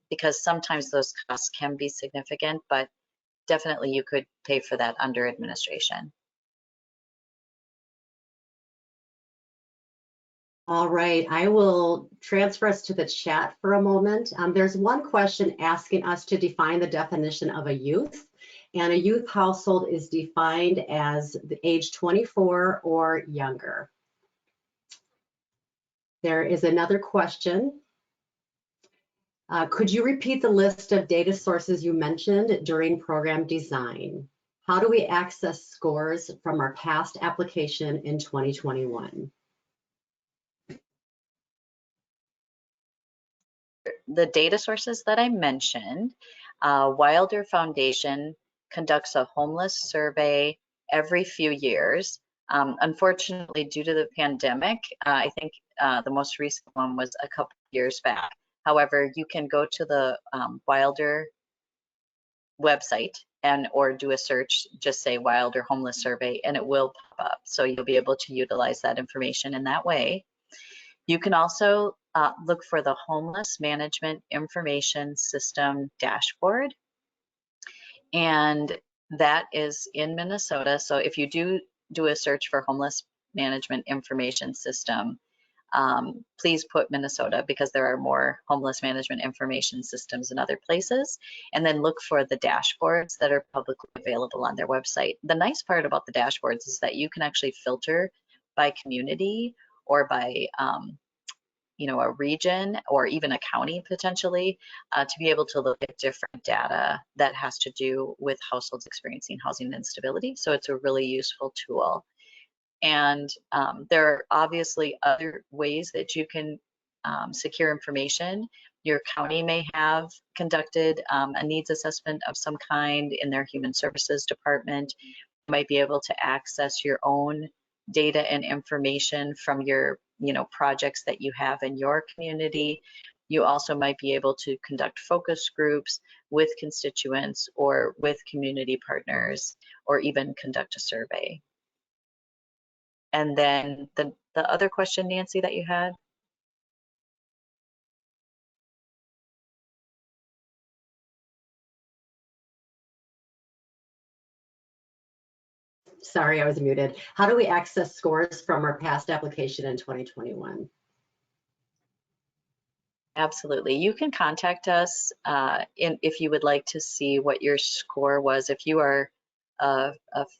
because sometimes those costs can be significant, but definitely you could pay for that under administration. All right, I will transfer us to the chat for a moment. There's one question asking us to define the definition of a youth. And a youth household is defined as the age 24 or younger. There is another question. Could you repeat the list of data sources you mentioned during program design? How do we access scores from our past application in 2021? The data sources that I mentioned, Wilder Foundation conducts a homeless survey every few years. Unfortunately, due to the pandemic, I think the most recent one was a couple years back. However, you can go to the Wilder website or do a search, just say Wilder Homeless Survey, and it will pop up. So you'll be able to utilize that information in that way. You can also look for the Homeless Management Information System dashboard, and that is in Minnesota. So if you do a search for Homeless Management Information System, please put Minnesota because there are more homeless management information systems in other places, and then look for the dashboards that are publicly available on their website. The nice part about the dashboards is that you can actually filter by community or by a region or even a county potentially to be able to look at different data that has to do with households experiencing housing instability. So it's a really useful tool. And there are obviously other ways that you can secure information. Your county may have conducted a needs assessment of some kind in their human services department. You might be able to access your own data and information from your projects that you have in your community. You also might be able to conduct focus groups with constituents or with community partners, or even conduct a survey. And then the other question, Nancy, that you had? Sorry, I was muted. How do we access scores from our past application in 2021? Absolutely. You can contact us if you would like to see what your score was. If you are a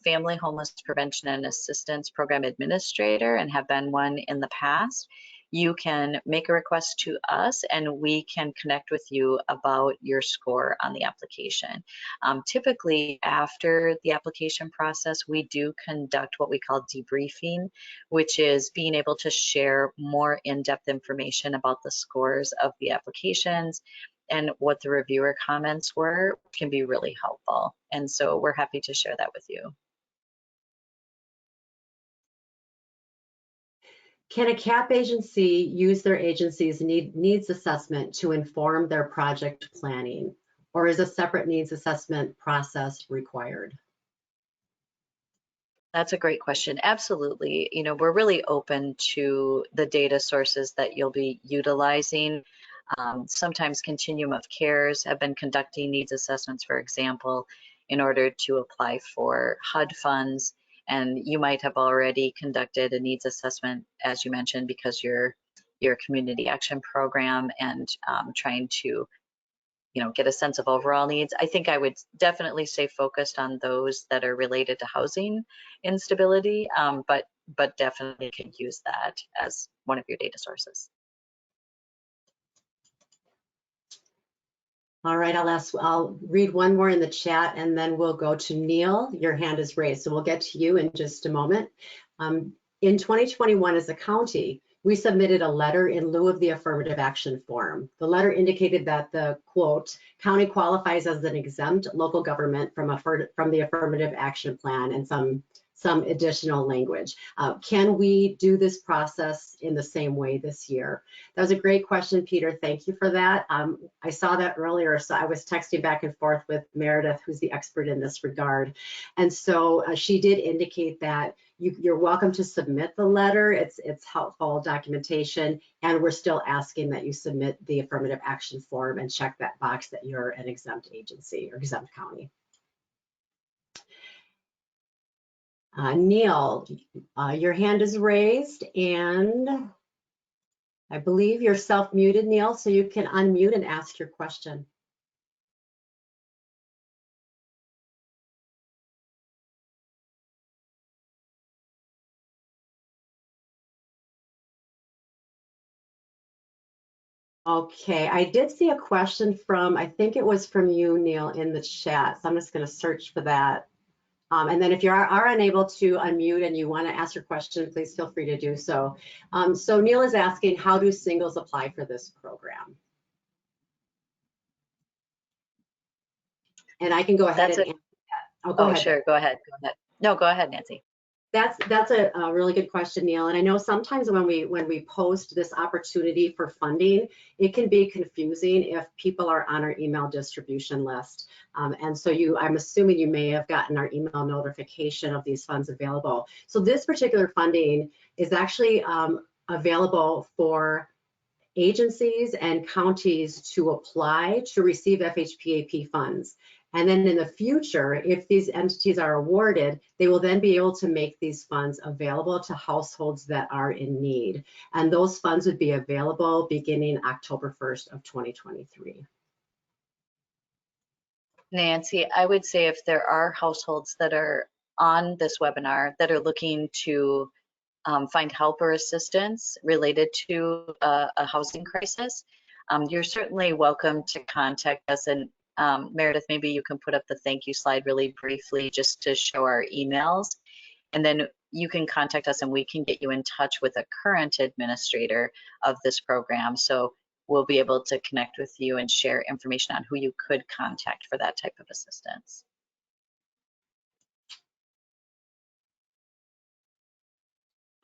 family homeless prevention and assistance program administrator and have been one in the past, you can make a request to us and we can connect with you about your score on the application. Typically, after the application process, we do conduct what we call debriefing, which is being able to share more in-depth information about the scores of the applications and what the reviewer comments were, can be really helpful. And so we're happy to share that with you. Can a CAP agency use their agency's needs assessment to inform their project planning, or is a separate needs assessment process required? That's a great question. Absolutely. You know, we're really open to the data sources that you'll be utilizing. Sometimes Continuum of Cares have been conducting needs assessments, for example, in order to apply for HUD funds. And you might have already conducted a needs assessment, as you mentioned, because you're a community action program and trying to get a sense of overall needs. I think I would definitely stay focused on those that are related to housing instability, but definitely could use that as one of your data sources. All right, I'll read one more in the chat and then we'll go to Neil. Your hand is raised, so we'll get to you in just a moment. In 2021 as a county, we submitted a letter in lieu of the affirmative action form. The letter indicated that the, quote, county qualifies as an exempt local government from the affirmative action plan, and some additional language. Can we do this process in the same way this year? That was a great question, Peter. Thank you for that. I saw that earlier, so I was texting back and forth with Meredith, who's the expert in this regard. And so she did indicate that you're welcome to submit the letter. It's helpful documentation, and we're still asking that you submit the affirmative action form and check that box that you're an exempt agency or exempt county. Neil, your hand is raised, and I believe you're self-muted, Neil, so you can unmute and ask your question. Okay, I did see a question from, I think it was from you, Neil, in the chat, so I'm just going to search for that. And then if you are unable to unmute and you want to ask your question, please feel free to do so. So Neil is asking, how do singles apply for this program? And I can go ahead and answer that. Oh, go ahead. Sure, go ahead. No, go ahead, Nancy. That's a really good question, Neil. And I know sometimes when we post this opportunity for funding, it can be confusing if people are on our email distribution list. And so I'm assuming you may have gotten our email notification of these funds available. So this particular funding is actually available for agencies and counties to apply to receive FHPAP funds. And then in the future, if these entities are awarded, they will then be able to make these funds available to households that are in need. And those funds would be available beginning October 1st of 2023. Nancy, I would say if there are households that are on this webinar that are looking to find help or assistance related to a housing crisis, you're certainly welcome to contact us. And Meredith, maybe you can put up the thank you slide really briefly just to show our emails. And then you can contact us and we can get you in touch with a current administrator of this program. So we'll be able to connect with you and share information on who you could contact for that type of assistance.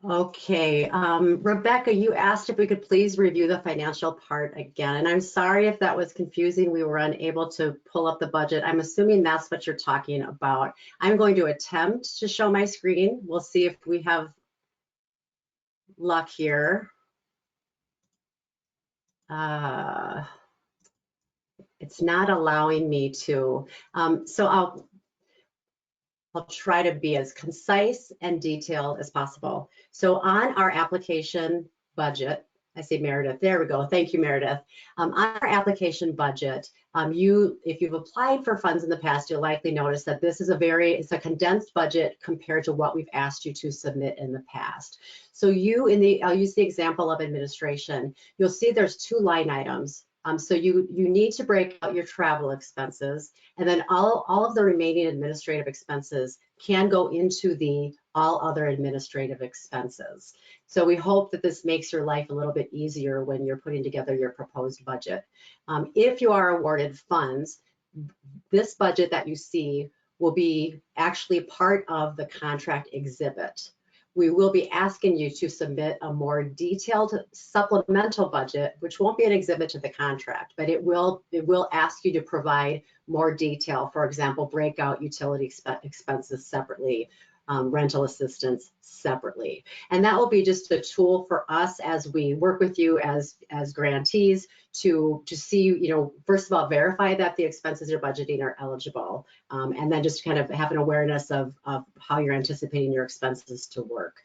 Okay, Rebecca, you asked if we could please review the financial part again. And I'm sorry if that was confusing. We were unable to pull up the budget. I'm assuming that's what you're talking about. I'm going to attempt to show my screen. We'll see if we have luck here. It's not allowing me to. So I'll try to be as concise and detailed as possible. So on our application budget, I see Meredith, there we go. Thank you, Meredith. On our application budget, if you've applied for funds in the past, you'll likely notice that this is it's a condensed budget compared to what we've asked you to submit in the past. So I'll use the example of administration. You'll see there's 2 line items. So you need to break out your travel expenses, and then all of the remaining administrative expenses can go into the all other administrative expenses. So we hope that this makes your life a little bit easier when you're putting together your proposed budget. If you are awarded funds, this budget that you see will be actually part of the contract exhibit. we will be asking you to submit a more detailed supplemental budget, which won't be an exhibit to the contract, but it will ask you to provide more detail. For example, break out utility expenses separately, rental assistance separately. And that will be just a tool for us as we work with you as grantees to see, you know, first of all, verify that the expenses you're budgeting are eligible, and then just kind of have an awareness of how you're anticipating your expenses to work.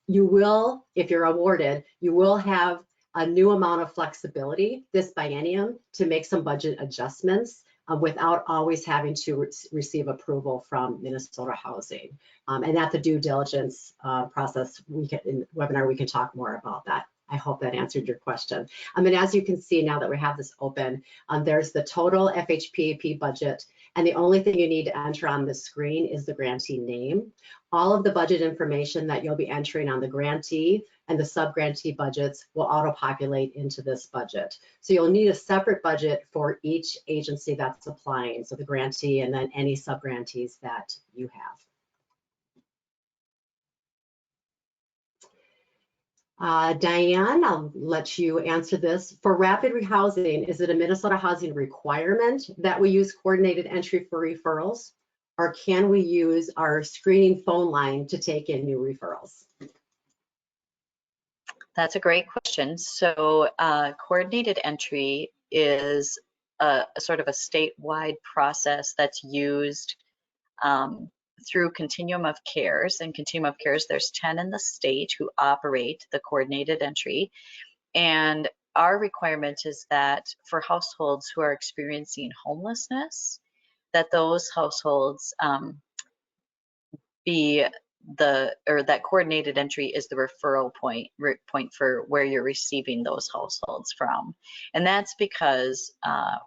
You will, if you're awarded, you will have a new amount of flexibility this biennium to make some budget adjustments without always having to receive approval from Minnesota Housing. And at the due diligence process, in the webinar, we can talk more about that. I hope that answered your question. And as you can see now that we have this open, there's the total FHPAP budget, and the only thing you need to enter on the screen is the grantee name. All of the budget information that you'll be entering on the grantee and the sub-grantee budgets will auto-populate into this budget. So you'll need a separate budget for each agency that's applying, so the grantee and then any sub-grantees that you have. Diane, I'll let you answer this. For rapid rehousing, is it a Minnesota Housing requirement that we use coordinated entry for referrals, or can we use our screening phone line to take in new referrals? That's a great question. So coordinated entry is a sort of a statewide process that's used through Continuum of Cares. And Continuum of Cares, there's 10 in the state who operate the coordinated entry. And our requirement is that for households who are experiencing homelessness, that those households that coordinated entry is the referral point for where you're receiving those households from. And that's because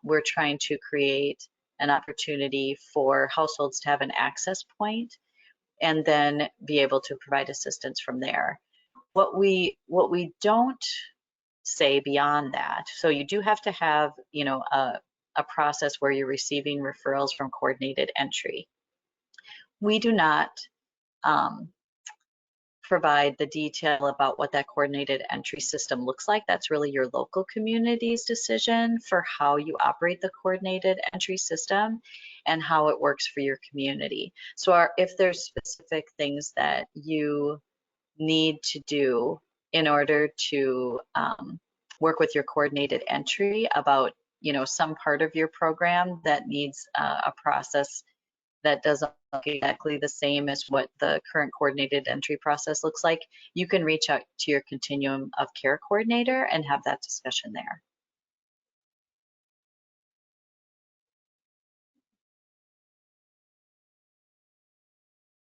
we're trying to create an opportunity for households to have an access point and then be able to provide assistance from there. What we don't say beyond that, so you do have to have, you know, a process where you're receiving referrals from coordinated entry. We do not provide the detail about what that coordinated entry system looks like. That's really your local community's decision for how you operate the coordinated entry system and how it works for your community. So if there's specific things that you need to do in order to work with your coordinated entry about, you know, some part of your program that needs a process that doesn't look exactly the same as what the current coordinated entry process looks like, you can reach out to your Continuum of Care coordinator and have that discussion there.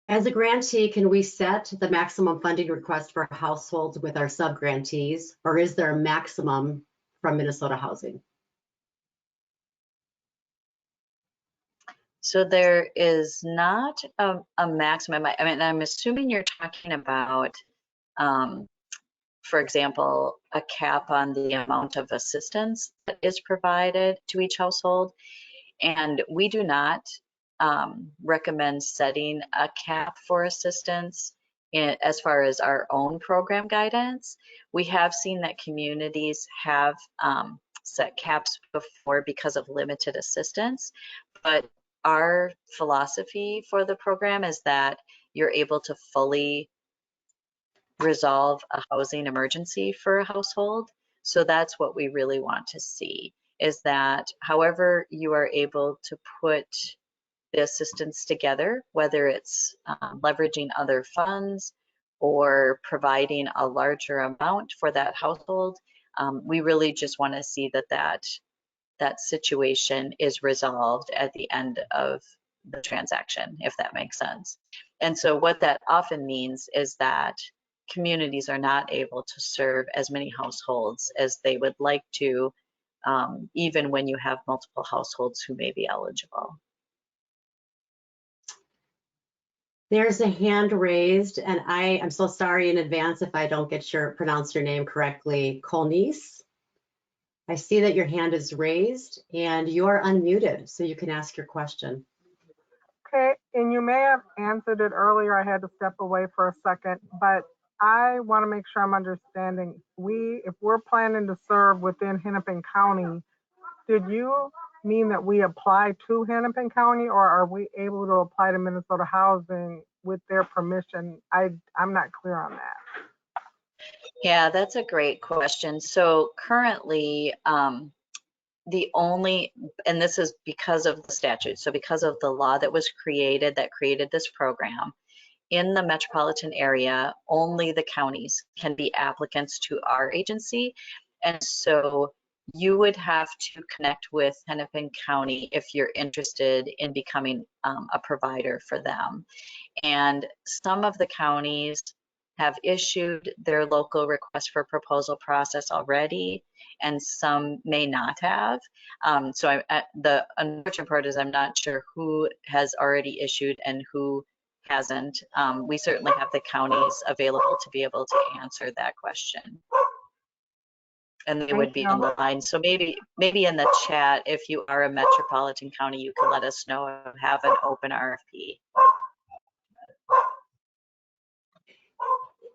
As a grantee, can we set the maximum funding request for households with our sub-grantees, or is there a maximum from Minnesota Housing? So there is not a maximum. I mean, I'm assuming you're talking about, for example, a cap on the amount of assistance that is provided to each household. And we do not recommend setting a cap for assistance as far as our own program guidance. We have seen that communities have set caps before because of limited assistance, but our philosophy for the program is that you're able to fully resolve a housing emergency for a household. So that's what we really want to see, is that however you are able to put the assistance together, whether it's leveraging other funds or providing a larger amount for that household, we really just want to see that situation is resolved at the end of the transaction, if that makes sense. And so what that often means is that communities are not able to serve as many households as they would like to, even when you have multiple households who may be eligible. There's a hand raised, and I'm so sorry in advance if I don't pronounce your name correctly. Colnice, I see that your hand is raised and you're unmuted, so you can ask your question. Okay, and you may have answered it earlier. I had to step away for a second, but I want to make sure I'm understanding. If we're planning to serve within Hennepin County, did you mean that we apply to Hennepin County, or are we able to apply to Minnesota Housing with their permission? I'm not clear on that. Yeah, that's a great question. So currently, the only, and this is because of the statute, so because of the law that was created that created this program, in the metropolitan area, only the counties can be applicants to our agency. And so you would have to connect with Hennepin County if you're interested in becoming a provider for them. And some of the counties have issued their local request for proposal process already, and some may not have. The unfortunate part is I'm not sure who has already issued and who hasn't. We certainly have the counties available to be able to answer that question. And they would be on the line. So maybe in the chat, if you are a metropolitan county, you can let us know if you have an open RFP.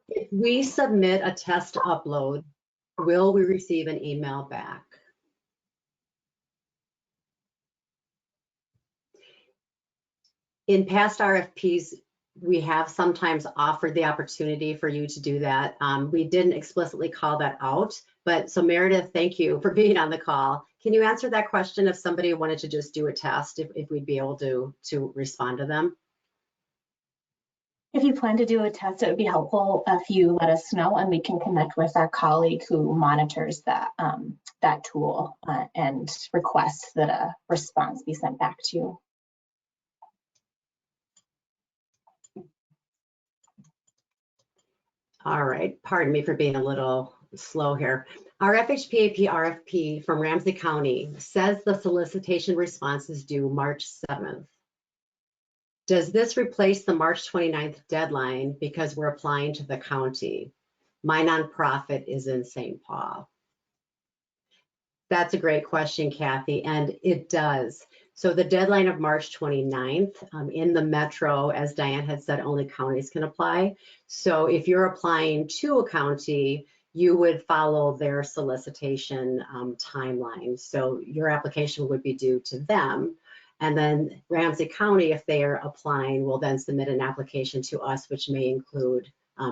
If we submit a test upload, will we receive an email back? In past RFPs, we have sometimes offered the opportunity for you to do that. We didn't explicitly call that out, but so Meredith, thank you for being on the call. Can you answer that question if somebody wanted to just do a test, if we'd be able to respond to them? If you plan to do a test, it would be helpful if you let us know, and we can connect with our colleague who monitors that that tool and request that a response be sent back to you. All right, pardon me for being a little slow here. Our FHPAP RFP from Ramsey County says the solicitation response is due March 7th. Does this replace the March 29th deadline because we're applying to the county? My nonprofit is in St. Paul. That's a great question, Kathy, and it does. So the deadline of March 29th in the metro, as Diane had said, only counties can apply. So if you're applying to a county, you would follow their solicitation timeline. So your application would be due to them. And then Ramsey County, if they are applying, will then submit an application to us, which may include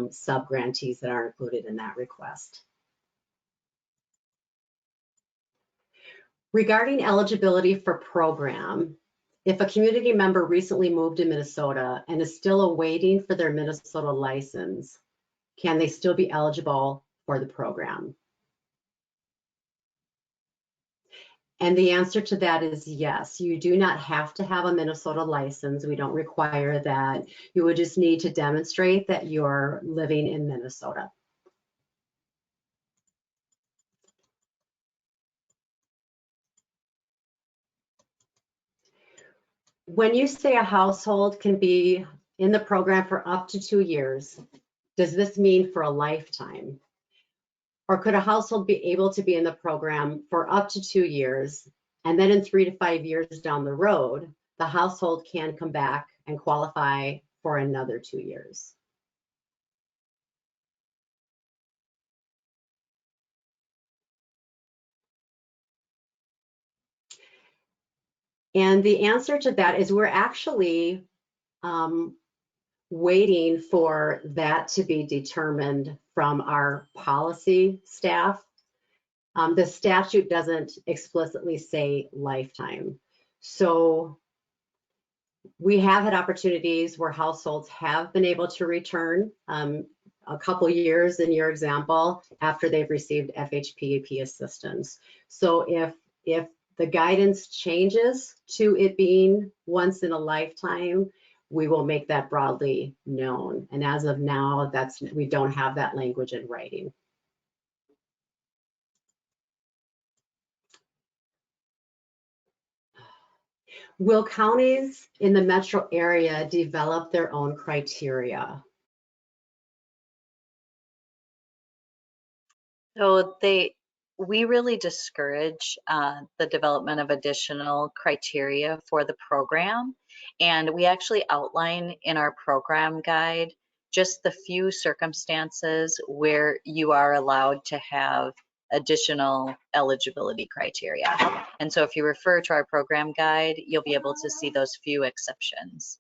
sub-grantees that are included in that request. Regarding eligibility for program, if a community member recently moved to Minnesota and is still awaiting for their Minnesota license, can they still be eligible for the program? And the answer to that is yes. You do not have to have a Minnesota license. We don't require that. You would just need to demonstrate that you're living in Minnesota. When you say a household can be in the program for up to 2 years, does this mean for a lifetime? Or could a household be able to be in the program for up to 2 years, and then in 3 to 5 years down the road, the household can come back and qualify for another 2 years? And the answer to that is we're actually waiting for that to be determined from our policy staff. The statute doesn't explicitly say lifetime. So we have had opportunities where households have been able to return a couple years in your example after they've received FHPAP assistance. So if the guidance changes to it being once in a lifetime, we will make that broadly known. And as of now, we don't have that language in writing. Will counties in the metro area develop their own criteria? So we really discourage the development of additional criteria for the program. And we actually outline in our program guide just the few circumstances where you are allowed to have additional eligibility criteria. And so if you refer to our program guide, you'll be able to see those few exceptions.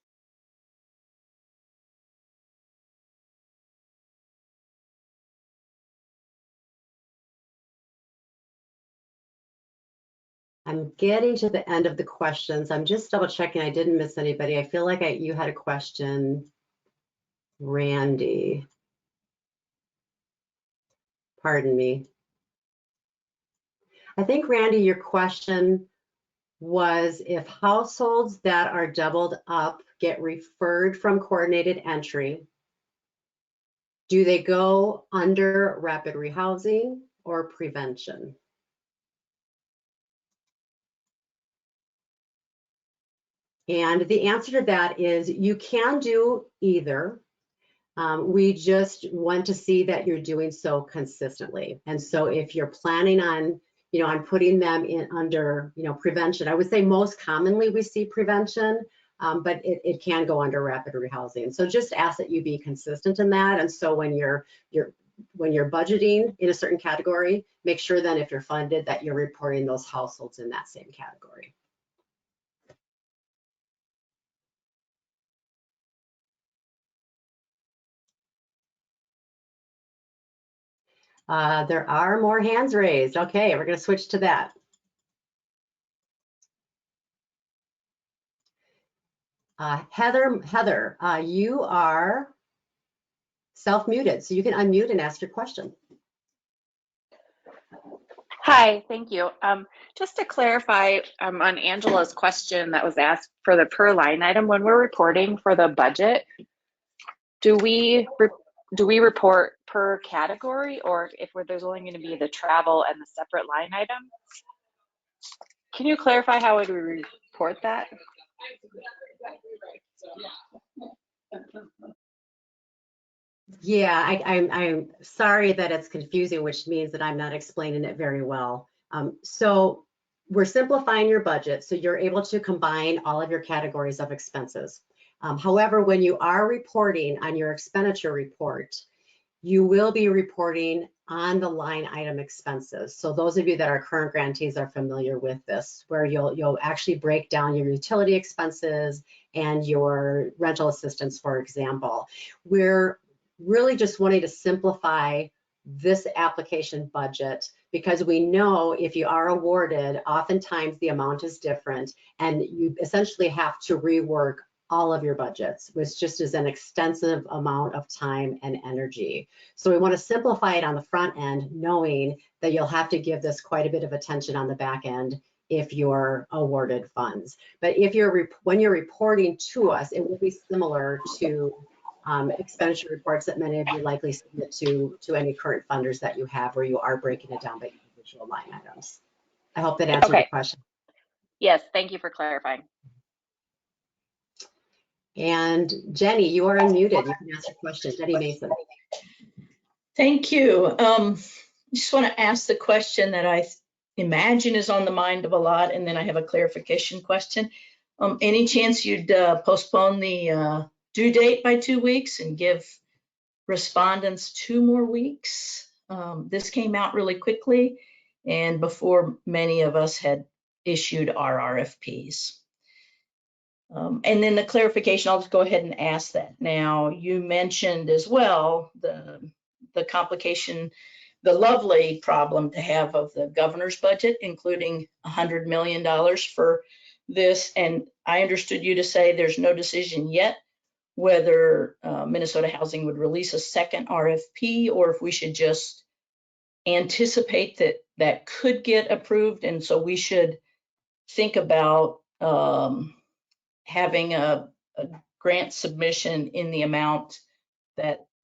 I'm getting to the end of the questions. I'm just double checking I didn't miss anybody. I feel like you had a question, Randy. Pardon me. I think, Randy, your question was if households that are doubled up get referred from coordinated entry, do they go under rapid rehousing or prevention? And the answer to that is you can do either. We just want to see that you're doing so consistently. And so if you're planning on, on putting them in under, prevention, I would say most commonly we see prevention, but it can go under rapid rehousing. So just ask that you be consistent in that. And so when you're budgeting in a certain category, make sure then if you're funded that you're reporting those households in that same category. There are more hands raised. Okay, we're going to switch to that. Heather, you are self-muted, so you can unmute and ask your question. Hi, thank you. Just to clarify on Angela's question that was asked for the per line item, when we're reporting for the budget, do we report per category, or if there's only going to be the travel and the separate line item? Can you clarify how would we report that? Yeah, I'm sorry that it's confusing, which means that I'm not explaining it very well. So we're simplifying your budget so you're able to combine all of your categories of expenses. However, when you are reporting on your expenditure report, you will be reporting on the line item expenses. So those of you that are current grantees are familiar with this, where you'll actually break down your utility expenses and your rental assistance, for example. We're really just wanting to simplify this application budget because we know if you are awarded, oftentimes the amount is different and you essentially have to rework all of your budgets, which just is an extensive amount of time and energy. So we want to simplify it on the front end, knowing that you'll have to give this quite a bit of attention on the back end if you're awarded funds. But if when you're reporting to us, it will be similar to expenditure reports that many of you likely submit to any current funders that you have, where you are breaking it down by individual line items. I hope that answered the question. Yes, thank you for clarifying. And Jenny, you are unmuted. You can ask your question. Jenny Mason. Thank you. I just want to ask the question that I imagine is on the mind of a lot, and then I have a clarification question. Any chance you'd postpone the due date by 2 weeks and give respondents 2 more weeks? This came out really quickly and before many of us had issued our RFPs. And then the clarification, I'll just go ahead and ask that. Now, you mentioned as well the complication, the lovely problem to have of the governor's budget, including $100 million for this. And I understood you to say there's no decision yet whether Minnesota Housing would release a second RFP or if we should just anticipate that that could get approved. And so we should think about having a grant submission in the amount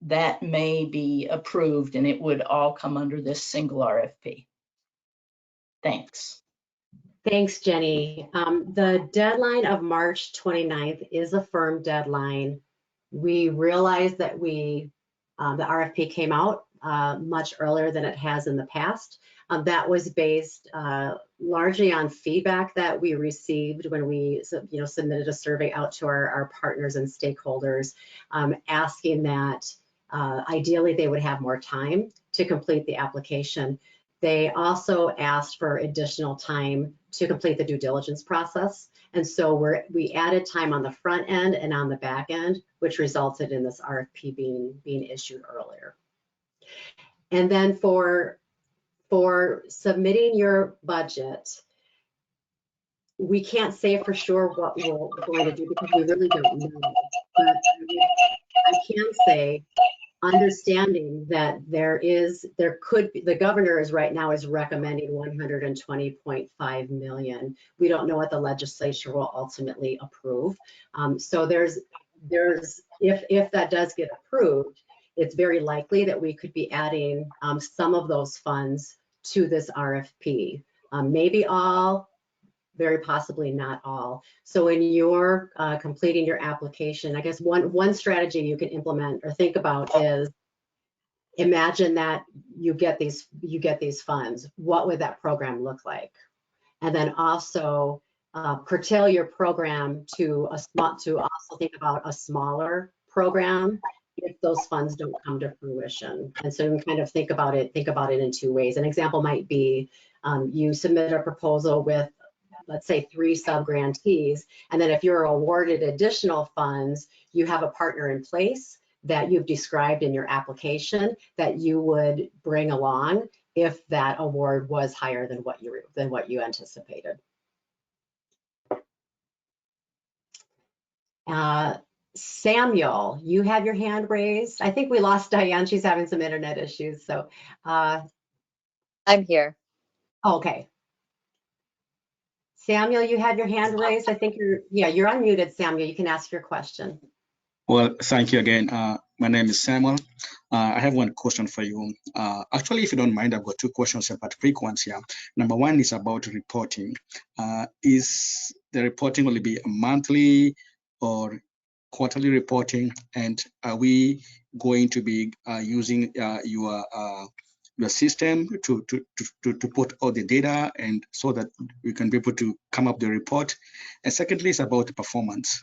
that may be approved, and it would all come under this single RFP. Thanks. Thanks, Jenny. The deadline of March 29th is a firm deadline. We realize that the RFP came out much earlier than it has in the past. That was based largely on feedback that we received when we submitted a survey out to our partners and stakeholders, asking that ideally they would have more time to complete the application. They also asked for additional time to complete the due diligence process. And so we added time on the front end and on the back end, which resulted in this RFP being issued earlier. And then for submitting your budget, we can't say for sure what we're going to do because we really don't know. But I can say, understanding that the governor is right now is recommending 120.5 million. We don't know what the legislature will ultimately approve. So if that does get approved, it's very likely that we could be adding some of those funds to this RFP. Maybe all, very possibly not all. So when you're completing your application, I guess one strategy you can implement or think about is, imagine that you get these funds. What would that program look like? And then also curtail your program to also think about a smaller program if those funds don't come to fruition. And so you can kind of think about it in two ways. An example might be you submit a proposal with, let's say, 3 sub-grantees, and then if you're awarded additional funds, you have a partner in place that you've described in your application that you would bring along if that award was higher than what you anticipated. Samuel, you have your hand raised. I think we lost Diane. She's having some internet issues. So I'm here. Okay. Samuel, you have your hand raised. I think you're unmuted, Samuel. You can ask your question. Well, thank you again. My name is Samuel. I have one question for you. Actually, if you don't mind, I've got 2 questions about frequency. Number 1 is about reporting. Is the reporting will be a monthly or quarterly reporting? And are we going to be using your system to put all the data and so that we can be able to come up with the report? And secondly, it's about the performance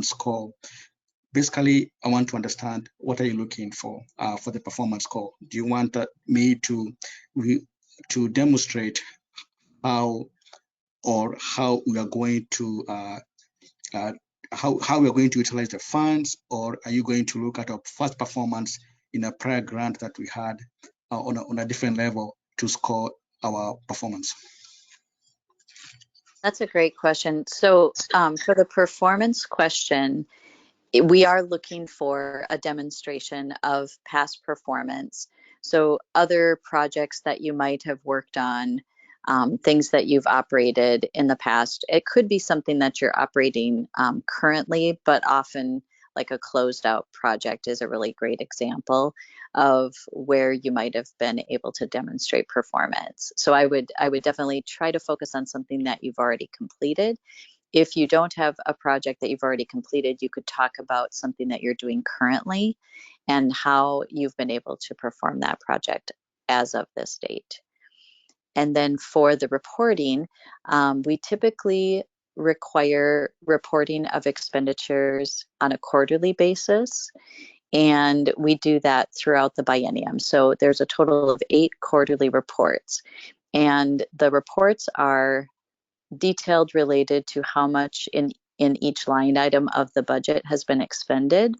score. Basically, I want to understand, what are you looking for the performance score? Do you want me to demonstrate how we are going to how we are going to utilize the funds, or are you going to look at our first performance in a prior grant that we had on a different level to score our performance? That's a great question. So for the performance question, we are looking for a demonstration of past performance. So other projects that you might have worked on, things that you've operated in the past. It could be something that you're operating currently, but often like a closed out project is a really great example of where you might have been able to demonstrate performance. So I would definitely try to focus on something that you've already completed. If you don't have a project that you've already completed, you could talk about something that you're doing currently and how you've been able to perform that project as of this date. And then for the reporting, we typically require reporting of expenditures on a quarterly basis. And we do that throughout the biennium. So there's a total of 8 quarterly reports. And the reports are detailed related to how much in each line item of the budget has been expended.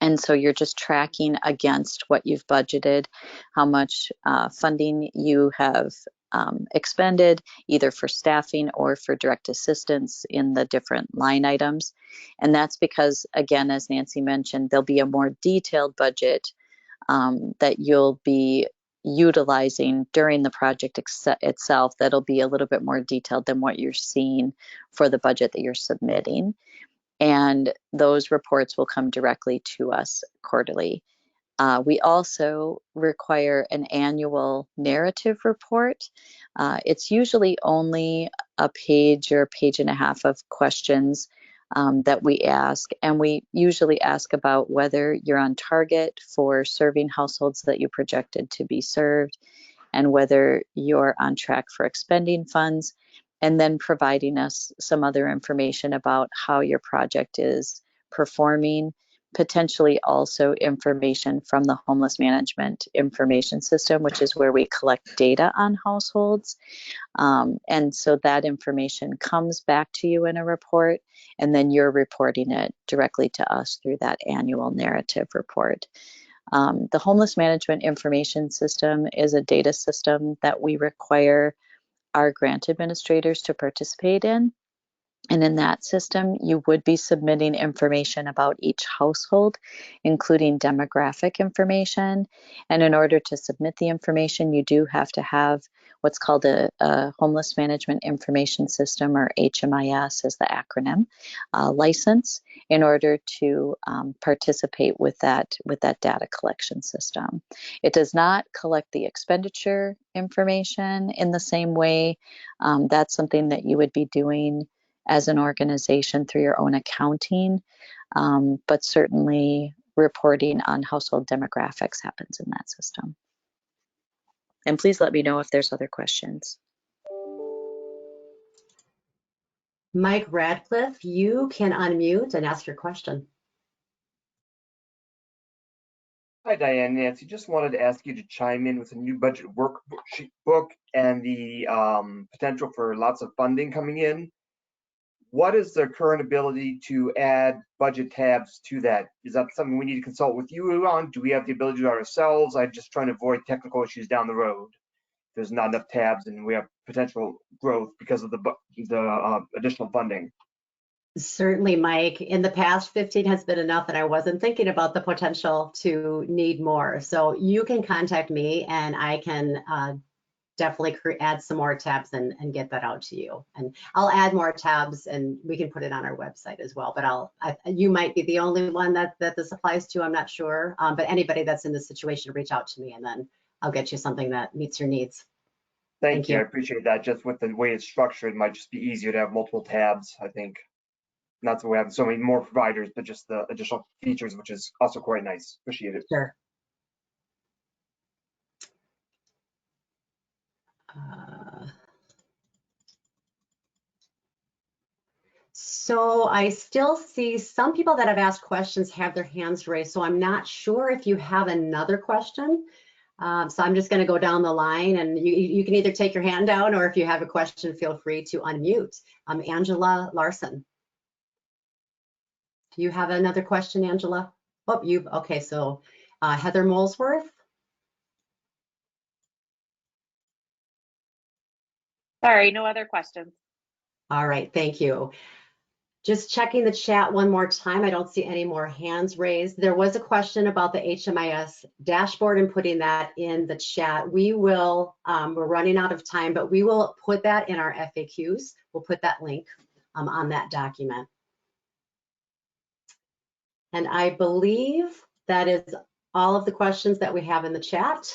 And so you're just tracking against what you've budgeted, how much funding you have expended, either for staffing or for direct assistance in the different line items. And that's because, again, as Nancy mentioned, there'll be a more detailed budget that you'll be utilizing during the project itself that'll be a little bit more detailed than what you're seeing for the budget that you're submitting. And those reports will come directly to us quarterly. We also require an annual narrative report. It's usually only a page or a page and a half of questions that we ask, and we usually ask about whether you're on target for serving households that you projected to be served, and whether you're on track for expending funds, and then providing us some other information about how your project is performing, potentially also information from the homeless management information system, which is where we collect data on households. And so that information comes back to you in a report, and then you're reporting it directly to us through that annual narrative report. The homeless management information system is a data system that we require our grant administrators to participate in. And in that system, you would be submitting information about each household, including demographic information. And in order to submit the information, you do have to have what's called a Homeless Management Information System, or HMIS is the acronym, license, in order to participate with that data collection system. It does not collect the expenditure information in the same way. That's something that you would be doing as an organization through your own accounting, but certainly reporting on household demographics happens in that system. And please let me know if there's other questions. Mike Radcliffe, you can unmute and ask your question. Hi, Diane. Nancy, just wanted to ask you to chime in with a new budget workbook and the potential for lots of funding coming in. What is the current ability to add budget tabs to that? Is that something we need to consult with you on? Do we have the ability to do it ourselves? I'm just trying to avoid technical issues down the road. There's not enough tabs and we have potential growth because of the additional funding. Certainly, Mike. In the past, 15 has been enough, and I wasn't thinking about the potential to need more. So you can contact me, and I can definitely add some more tabs and get that out to you. And I'll add more tabs, and we can put it on our website as well. But you might be the only one that this applies to. I'm not sure. But anybody that's in this situation, reach out to me, and then I'll get you something that meets your needs. Thank you. I appreciate that. Just with the way it's structured, it might just be easier to have multiple tabs, I think. Not that we have so many more providers, but just the additional features, which is also quite nice. Appreciate it. Sure. So I still see some people that have asked questions have their hands raised. So I'm not sure if you have another question. So I'm just going to go down the line, and you can either take your hand down, or if you have a question, feel free to unmute. Angela Larson. Do you have another question, Angela? Oh, okay. So Heather Molesworth. Sorry, no other questions. All right, thank you. Just checking the chat one more time. I don't see any more hands raised. There was a question about the HMIS dashboard and putting that in the chat. We will, we're running out of time, but we will put that in our FAQs. We'll put that link on that document. And I believe that is all of the questions that we have in the chat.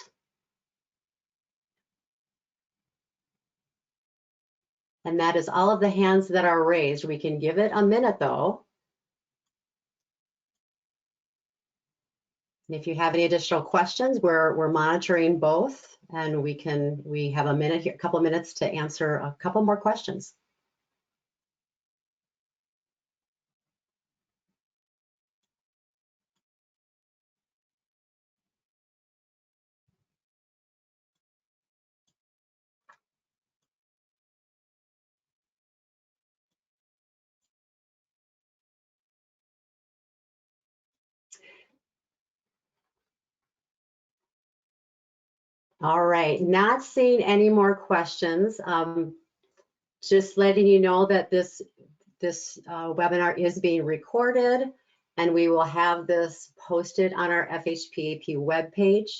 And that is all of the hands that are raised. We can give it a minute though. And if you have any additional questions, we're monitoring both, and we have a minute here, a couple of minutes to answer a couple more questions. All right, not seeing any more questions. Just letting you know that this webinar is being recorded, and we will have this posted on our FHPAP webpage.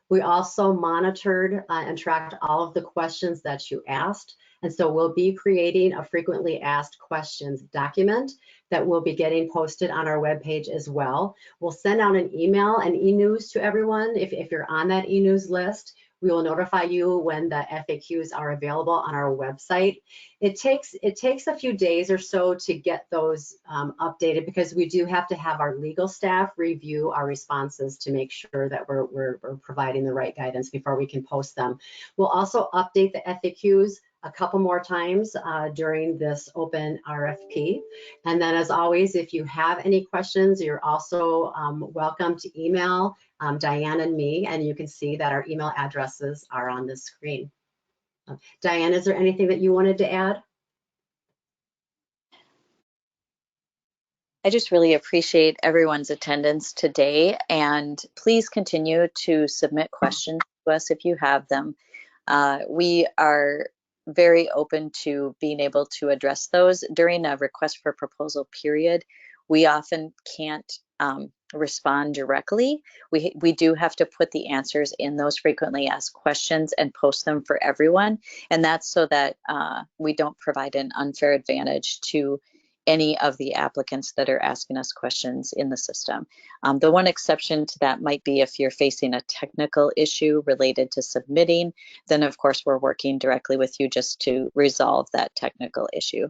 We also monitored and tracked all of the questions that you asked. And so we'll be creating a frequently asked questions document that will be getting posted on our webpage as well. We'll send out an email and e-news to everyone if you're on that e-news list. We will notify you when the FAQs are available on our website. It takes a few days or so to get those updated, because we do have to have our legal staff review our responses to make sure that we're providing the right guidance before we can post them. We'll also update the FAQs a couple more times during this open RFP. And then, as always, if you have any questions, you're also welcome to email Diane and me, and you can see that our email addresses are on the screen. Diane, is there anything that you wanted to add? I just really appreciate everyone's attendance today, and please continue to submit questions to us if you have them. We are very open to being able to address those during a request for proposal period. We often can't respond directly. We do have to put the answers in those frequently asked questions and post them for everyone. And that's so that we don't provide an unfair advantage to any of the applicants that are asking us questions in the system. The one exception to that might be if you're facing a technical issue related to submitting, then of course we're working directly with you just to resolve that technical issue.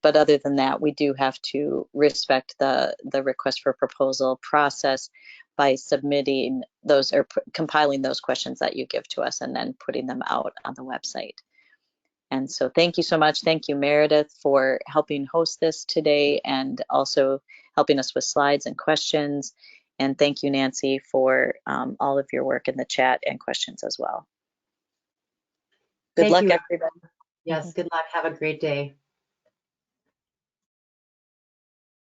But other than that, we do have to respect the request for proposal process by submitting those or compiling those questions that you give to us and then putting them out on the website. And so thank you so much. Thank you, Meredith, for helping host this today and also helping us with slides and questions. And thank you, Nancy, for all of your work in the chat and questions as well. Good luck, everybody. Yes, good luck. Have a great day.